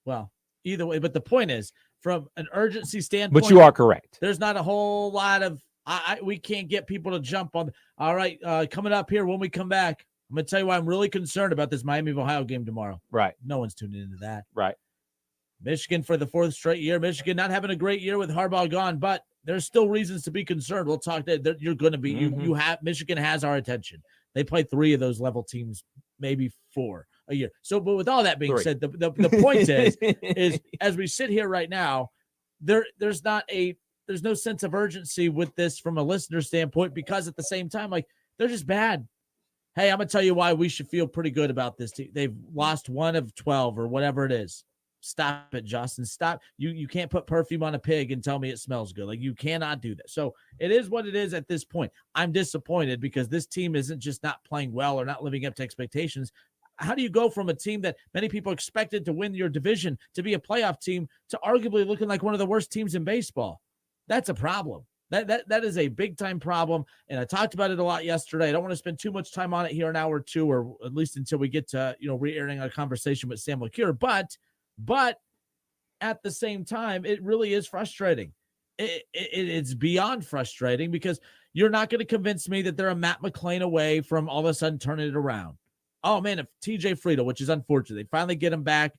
Well, either way, but the point is, from an urgency standpoint, but you are correct. There's not a whole lot of we can't get people to jump on. All right, coming up here when we come back, I'm going to tell you why I'm really concerned about this Miami of Ohio game tomorrow. Right. No one's tuning into that. Right. Michigan for the 4th straight year. Michigan not having a great year with Harbaugh gone, but there's still reasons to be concerned. We'll talk that you're going to be. You have Michigan has our attention. They play 3 of those level teams, maybe 4 a year. So, but with all that being 3. said, the point is as we sit here right now, there's no sense of urgency with this from a listener standpoint, because at the same time, they're just bad. Hey, I'm gonna tell you why we should feel pretty good about this team. They've lost 1 of 12 or whatever it is. Stop it, Justin. Stop. You can't put perfume on a pig and tell me it smells good. Like, you cannot do that. So it is what it is at this point. I'm disappointed because this team isn't just not playing well or not living up to expectations. How do you go from a team that many people expected to win your division to be a playoff team to arguably looking like one of the worst teams in baseball? That's a problem. That is a big time problem. And I talked about it a lot yesterday. I don't want to spend too much time on it here, an hour or two, or at least until we get to, re-airing our conversation with Sam LeCure. But at the same time, it really is frustrating. It's beyond frustrating because you're not going to convince me that they're a Matt McClain away from all of a sudden turning it around. Oh man, if TJ Friedel, which is unfortunate, they finally get him back.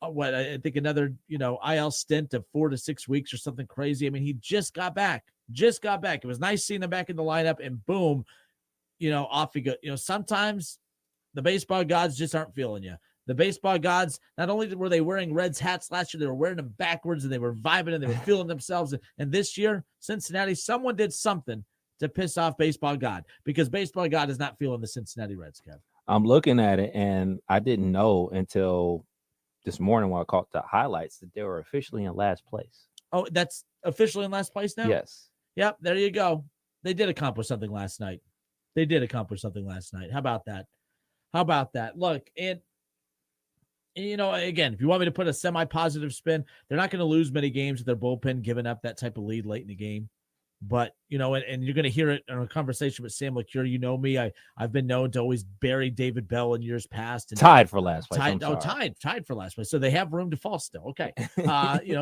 I think another, IL stint of 4 to 6 weeks or something crazy. I mean, he just got back. It was nice seeing him back in the lineup, and boom, off he goes. Sometimes the baseball gods just aren't feeling you. The baseball gods, not only were they wearing Reds hats last year, they were wearing them backwards, and they were vibing, and they were feeling themselves. And this year, Cincinnati, someone did something to piss off baseball god, because baseball god is not feeling the Cincinnati Reds, Kev. I'm looking at it, and I didn't know until this morning when I caught the highlights that they were officially in last place. Oh, that's officially in last place now? Yes. Yep, there you go. They did accomplish something last night. How about that? Look, and again, if you want me to put a semi-positive spin, they're not going to lose many games with their bullpen giving up that type of lead late in the game. But, and you're going to hear it in a conversation with Sam LeCure. You know me. I've been known to always bury David Bell in years past. And tied for last place. Tied for last place. So they have room to fall still. Okay.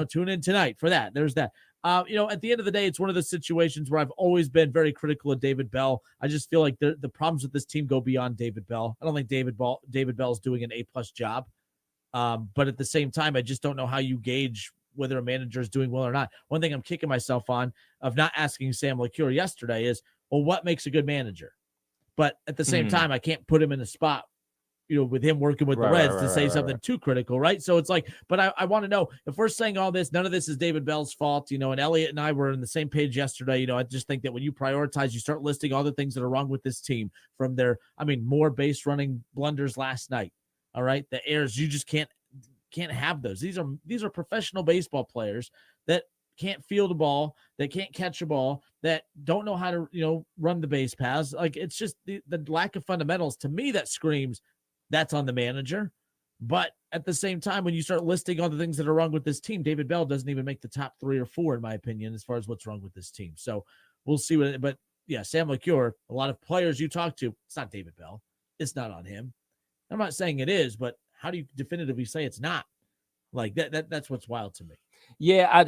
Tune in tonight for that. There's that. At the end of the day, it's one of those situations where I've always been very critical of David Bell. I just feel like the problems with this team go beyond David Bell. I don't think David Bell's doing an A+ job. But at the same time, I just don't know how you gauge whether a manager is doing well or not. One thing I'm kicking myself on of not asking Sam LeCure yesterday is, well, what makes a good manager? But at the same time, I can't put him in a spot, with him working with the Reds to say something too critical, right? So it's like, but I want to know, if we're saying all this, none of this is David Bell's fault, and Elliot and I were on the same page yesterday. I just think that when you prioritize, you start listing all the things that are wrong with this team from more base running blunders last night. All right. The errors, you just can't have those. These are professional baseball players that can't field a ball, that can't catch a ball, that don't know how to, run the base paths. Like, it's just the lack of fundamentals to me that screams that's on the manager. But at the same time, when you start listing all the things that are wrong with this team, David Bell doesn't even make the top 3 or 4, in my opinion, as far as what's wrong with this team. So we'll see but yeah, Sam LeCure, a lot of players you talk to, it's not David Bell. It's not on him. I'm not saying it is, but how do you definitively say it's not? Like that's what's wild to me. Yeah,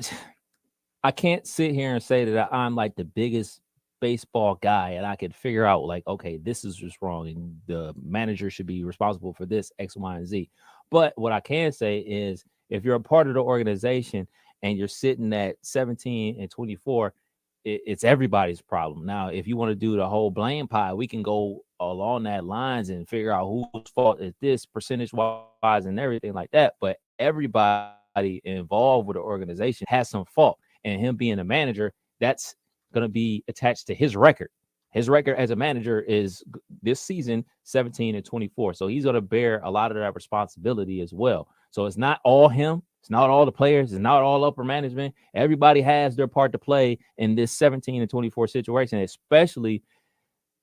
I can't sit here and say that I'm like the biggest baseball guy and I could figure out like, okay, this is just wrong and the manager should be responsible for this X, Y, and Z. But what I can say is if you're a part of the organization and you're sitting at 17 and 24, it's everybody's problem. Now, if you want to do the whole blame pie, we can go along that lines and figure out whose fault is this percentage wise and everything like that. But everybody involved with the organization has some fault, and him being a manager, that's going to be attached to his record. His record as a manager is this season 17 and 24. So he's going to bear a lot of that responsibility as well. So it's not all him. It's not all the players. It's not all upper management. Everybody has their part to play in this 17 and 24 situation, especially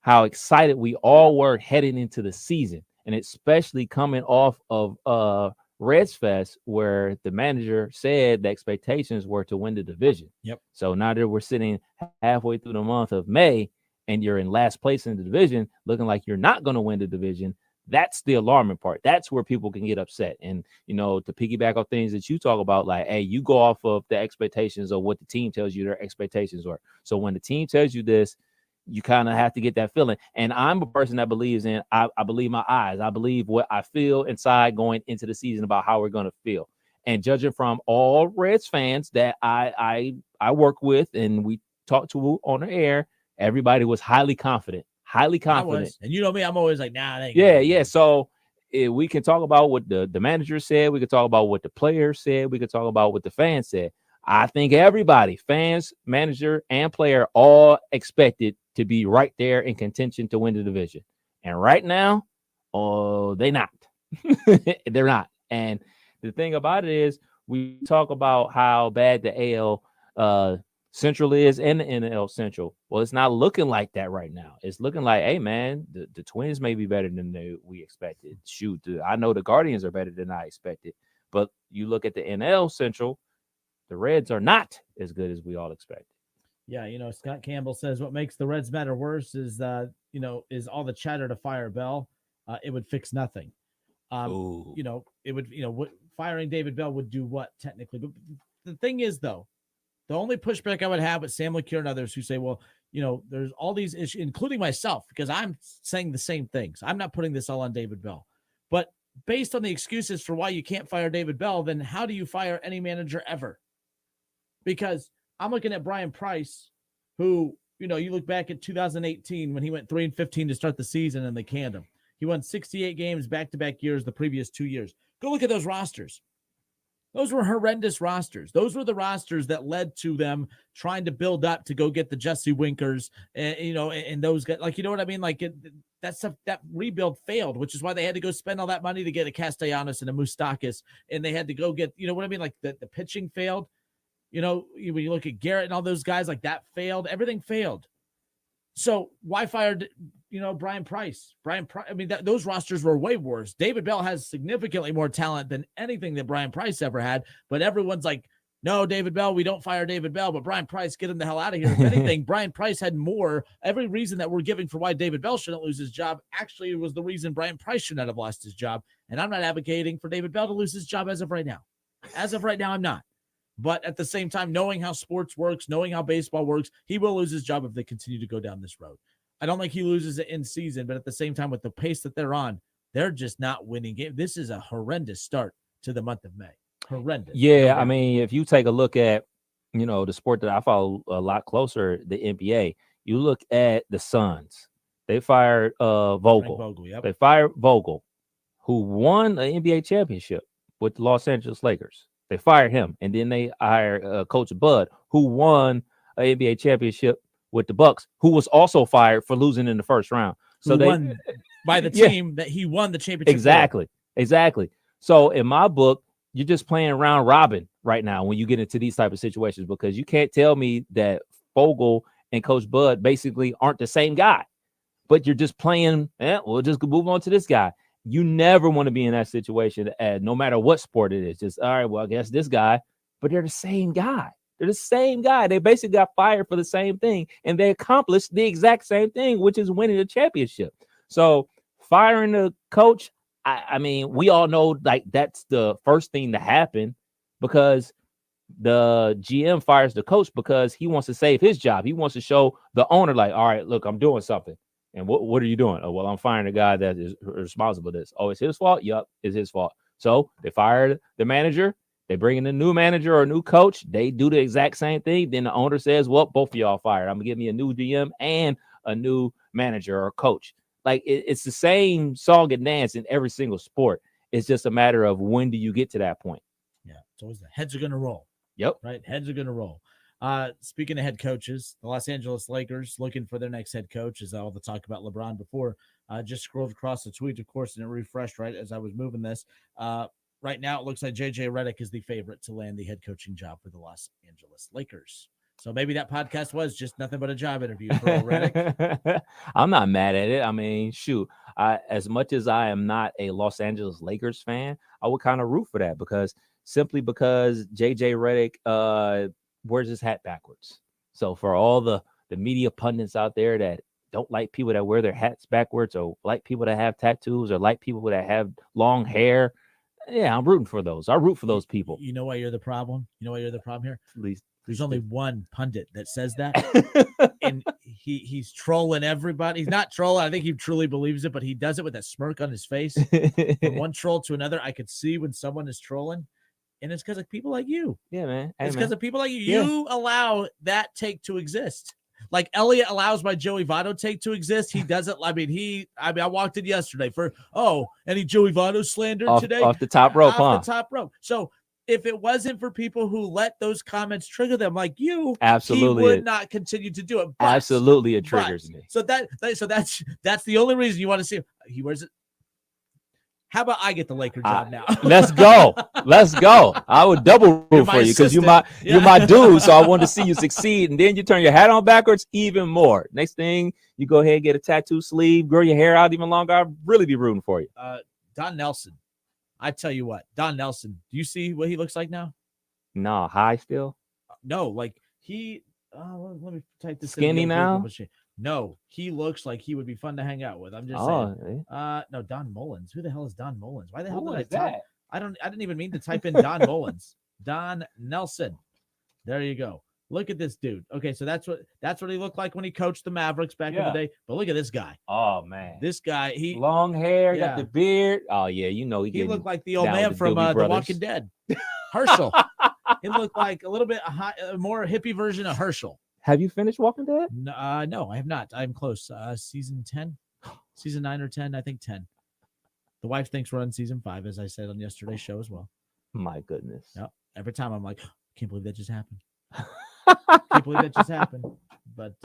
how excited we all were heading into the season, and especially coming off of Reds Fest, where the manager said the expectations were to win the division. Yep. So now that we're sitting halfway through the month of May and you're in last place in the division, looking like you're not going to win the division, that's the alarming part. That's where people can get upset. And, to piggyback on things that you talk about, like, hey, you go off of the expectations of what the team tells you their expectations are. So when the team tells you this, you kind of have to get that feeling. And I'm a person that believes in, I believe my eyes. I believe what I feel inside going into the season about how we're going to feel. And judging from all Reds fans that I work with and we talk to on the air, everybody was highly confident. And you know me, I'm always like, nah. Yeah. So we can talk about what the manager said. We could talk about what the players said. We could talk about what the fans said. I think everybody, fans, manager, and player, all expected to be right there in contention to win the division. And right now, they're not. They're not. And the thing about it is we talk about how bad the AL Central is and the NL Central. Well, it's not looking like that right now. It's looking like, hey, man, the Twins may be better than we expected. Shoot, I know the Guardians are better than I expected. But you look at the NL Central, the Reds are not as good as we all expected. Yeah, Scott Campbell says what makes the Reds matter worse is is all the chatter to fire Bell. It would fix nothing. It would, firing David Bell would do what technically? But the thing is, though, the only pushback I would have with Sam LeCure and others who say, well, there's all these issues, including myself, because I'm saying the same things. I'm not putting this all on David Bell. But based on the excuses for why you can't fire David Bell, then how do you fire any manager ever? Because I'm looking at Brian Price, who, you look back at 2018 when he went 3-15 to start the season and they canned him. He won 68 games back-to-back years the previous 2 years. Go look at those rosters. Those were horrendous rosters. Those were the rosters that led to them trying to build up to go get the Jesse Winkers and those guys. Like, you know what I mean? Like that rebuild failed, which is why they had to go spend all that money to get a Castellanos and a Moustakis, and they had to go get, what I mean? Like the pitching failed. When you look at Garrett and all those guys, like that failed. Everything failed. So why fired, Brian Price? I mean, those rosters were way worse. David Bell has significantly more talent than anything that Brian Price ever had. But everyone's like, no, David Bell, we don't fire David Bell. But Brian Price, get him the hell out of here. If anything, Brian Price had more. Every reason that we're giving for why David Bell shouldn't lose his job actually was the reason Brian Price should not have lost his job. And I'm not advocating for David Bell to lose his job as of right now. As of right now, I'm not. But at the same time, knowing how sports works, knowing how baseball works, he will lose his job if they continue to go down this road. I don't think he loses it in season, but at the same time, with the pace that they're on, they're just not winning games. This is a horrendous start to the month of May. Horrendous. Yeah, I mean, if you take a look at, the sport that I follow a lot closer, the NBA, you look at the Suns. They fired Vogel. Yep. They fired Vogel, who won an NBA championship with the Los Angeles Lakers. They fired him, and then they hired Coach Bud, who won an NBA championship with the Bucks, who was also fired for losing in the first round. So they won by the team that he won the championship. Exactly. So in my book, you're just playing round robin right now when you get into these type of situations, because you can't tell me that Vogel and Coach Bud basically aren't the same guy, but you're just playing. We'll just move on to this guy. You never want to be in that situation, no matter what sport it is. Just, all right, well, I guess this guy, but they're the same guy. They're the same guy. They basically got fired for the same thing, and they accomplished the exact same thing, which is winning a championship. So firing the coach, I mean, we all know like that's the first thing to happen, because the GM fires the coach because he wants to save his job. He wants to show the owner, like, all right, look, I'm doing something. And what are you doing? Oh, well, I'm firing the guy that is responsible for this. Oh, it's his fault? Yep, it's his fault. So they fired the manager. They bring in a new manager or a new coach. They do the exact same thing. Then the owner says, well, both of y'all fired. I'm going to give me a new GM and a new manager or coach. Like, it's the same song and dance in every single sport. It's just a matter of when do you get to that point. Yeah, it's always the heads are going to roll. Yep. Right, heads are going to roll. Speaking of head coaches, the Los Angeles Lakers looking for their next head coach, as all the talk about LeBron before. Just scrolled across the tweet, of course, and it refreshed right as I was moving this. Right now, it looks like JJ Redick is the favorite to land the head coaching job for the Los Angeles Lakers. So maybe that podcast was just nothing but a job interview for old Redick. I'm not mad at it. I mean, shoot, as much as I am not a Los Angeles Lakers fan, I would kind of root for that because JJ Redick wears his hat backwards. So for all the media pundits out there that don't like people that wear their hats backwards, or like people that have tattoos, or like people that have long hair, yeah, I'm rooting for those. I root for those people. You know why you're the problem? You know why you're the problem here? Please. There's only one pundit that says that, and he's trolling everybody. He's not trolling. I think he truly believes it, but he does it with a smirk on his face. From one troll to another, I could see when someone is trolling, and it's because of people like you. Yeah, man. It's because of people like you. Yeah. You allow that take to exist. Like Elliot allows my Joey Votto take to exist. He doesn't. I mean, I walked in yesterday for, any Joey Votto slander today? Off the top rope, Off the top rope. So if it wasn't for people who let those comments trigger them like you, absolutely, he would not continue to do it. But, absolutely, it triggers me. So that's the only reason you want to see him. He wears it. How about I get the Laker job now? Let's go. Let's go. I would double root for you because you're my dude. So I want to see you succeed. And then you turn your hat on backwards even more. Next thing, you go ahead and get a tattoo sleeve, grow your hair out even longer. I'd really be rooting for you. Don Nelson. I tell you what, Don Nelson. Do you see what he looks like now? No, high still? No, like he. Let me type this. Skinny now? No, he looks like he would be fun to hang out with. I'm just saying. No, Don Mullins. Who the hell is Don Mullins? Why the hell did I type? I didn't even mean to type in Don Mullins. Don Nelson. There you go. Look at this dude. Okay, so that's what he looked like when he coached the Mavericks back in the day. But look at this guy. Oh man, this guy. He long hair, got the beard. Oh yeah, you know he looked like the old man from The Walking Dead. Herschel. He looked like a little bit a more hippie version of Herschel. Have you finished Walking Dead? No, I have not. I'm close. Season 10, season 9 or 10. I think 10. The wife thinks we're on season 5, as I said on yesterday's show as well. My goodness. Yep. Every time I'm like, can't believe that just happened. Can't believe that just happened. But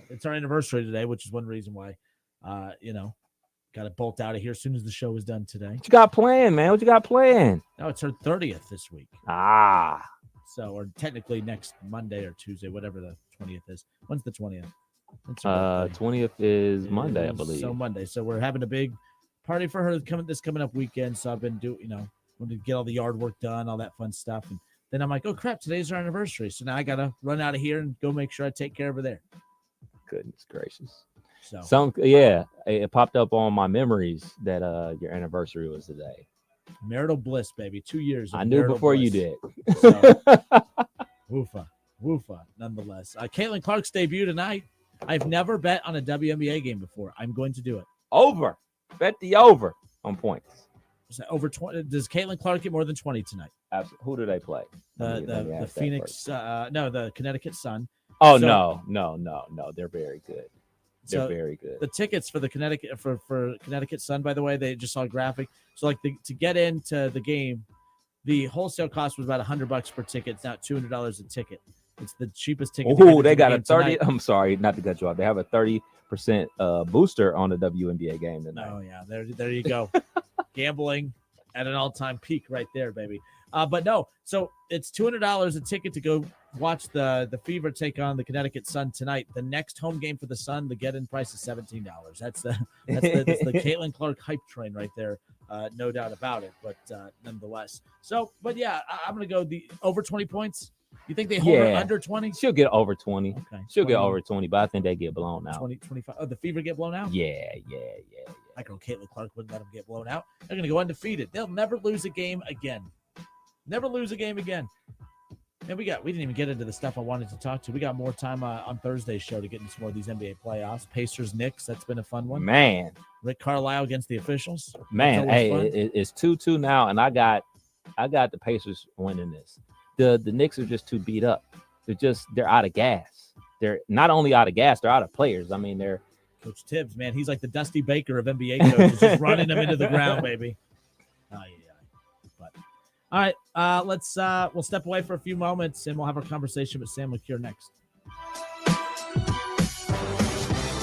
it's our anniversary today, which is one reason why, got to bolt out of here as soon as the show is done today. What you got planned, man? What you got planned? No, it's her 30th this week. So, or technically next Monday or Tuesday, whatever the 20th is. When's the 20th? 20th is Monday, I believe. So Monday. So we're having a big party for her coming up weekend. So I've been want to get all the yard work done, all that fun stuff. And then I'm like, oh crap, today's our anniversary. So now I got to run out of here and go make sure I take care of her there. Goodness gracious. So it popped up on my memories that your anniversary was today. Marital bliss, baby. 2 years. I knew before you did. So, woofa. Nonetheless, Caitlin Clark's debut tonight. I've never bet on a WNBA game before. I'm going to do it. Over. Bet the over on points. Over 20. Does Caitlin Clark get more than 20 tonight? Absolutely. Who do they play? The Phoenix. The Connecticut Sun. Oh, so, no. They're very good. They're very good. The tickets for the Connecticut Sun, by the way, they just saw a graphic. So to get into the game, the wholesale cost was about $100 per ticket. It's now $200 a ticket. It's the cheapest ticket. Oh, they got a 30. I'm sorry, not to cut you off. They have a 30% booster on the WNBA game tonight. Oh yeah, there you go. Gambling at an all-time peak right there, baby. But no, so it's $200 a ticket to go watch the Fever take on the Connecticut Sun tonight. The next home game for the Sun, the get-in price is $17. That's the Caitlin Clark hype train right there. No doubt about it. But nonetheless, but yeah, I'm gonna go the over 20 points. You think they hold her under 20? She'll get over 20. Okay, she'll get over 20, but I think they get blown out. 20, 25. Oh, the Fever get blown out? Yeah. I girl Caitlin Clark wouldn't let them get blown out. They're gonna go undefeated. They'll never lose a game again. Never lose a game again. And we didn't even get into the stuff I wanted to talk to. We got more time on Thursday's show to get into some more of these NBA playoffs. Pacers, Knicks, that's been a fun one. Man. Rick Carlisle against the officials. Man, it's 2-2 now, and I got the Pacers winning this. The Knicks are just too beat up. They're out of gas. They're not only out of gas, they're out of players. I mean, they're Coach Tibbs, man, he's like the Dusty Baker of NBA coaches, just running them into the ground, baby. Oh yeah. But all right, we'll step away for a few moments and we'll have our conversation with Sam LeCure next.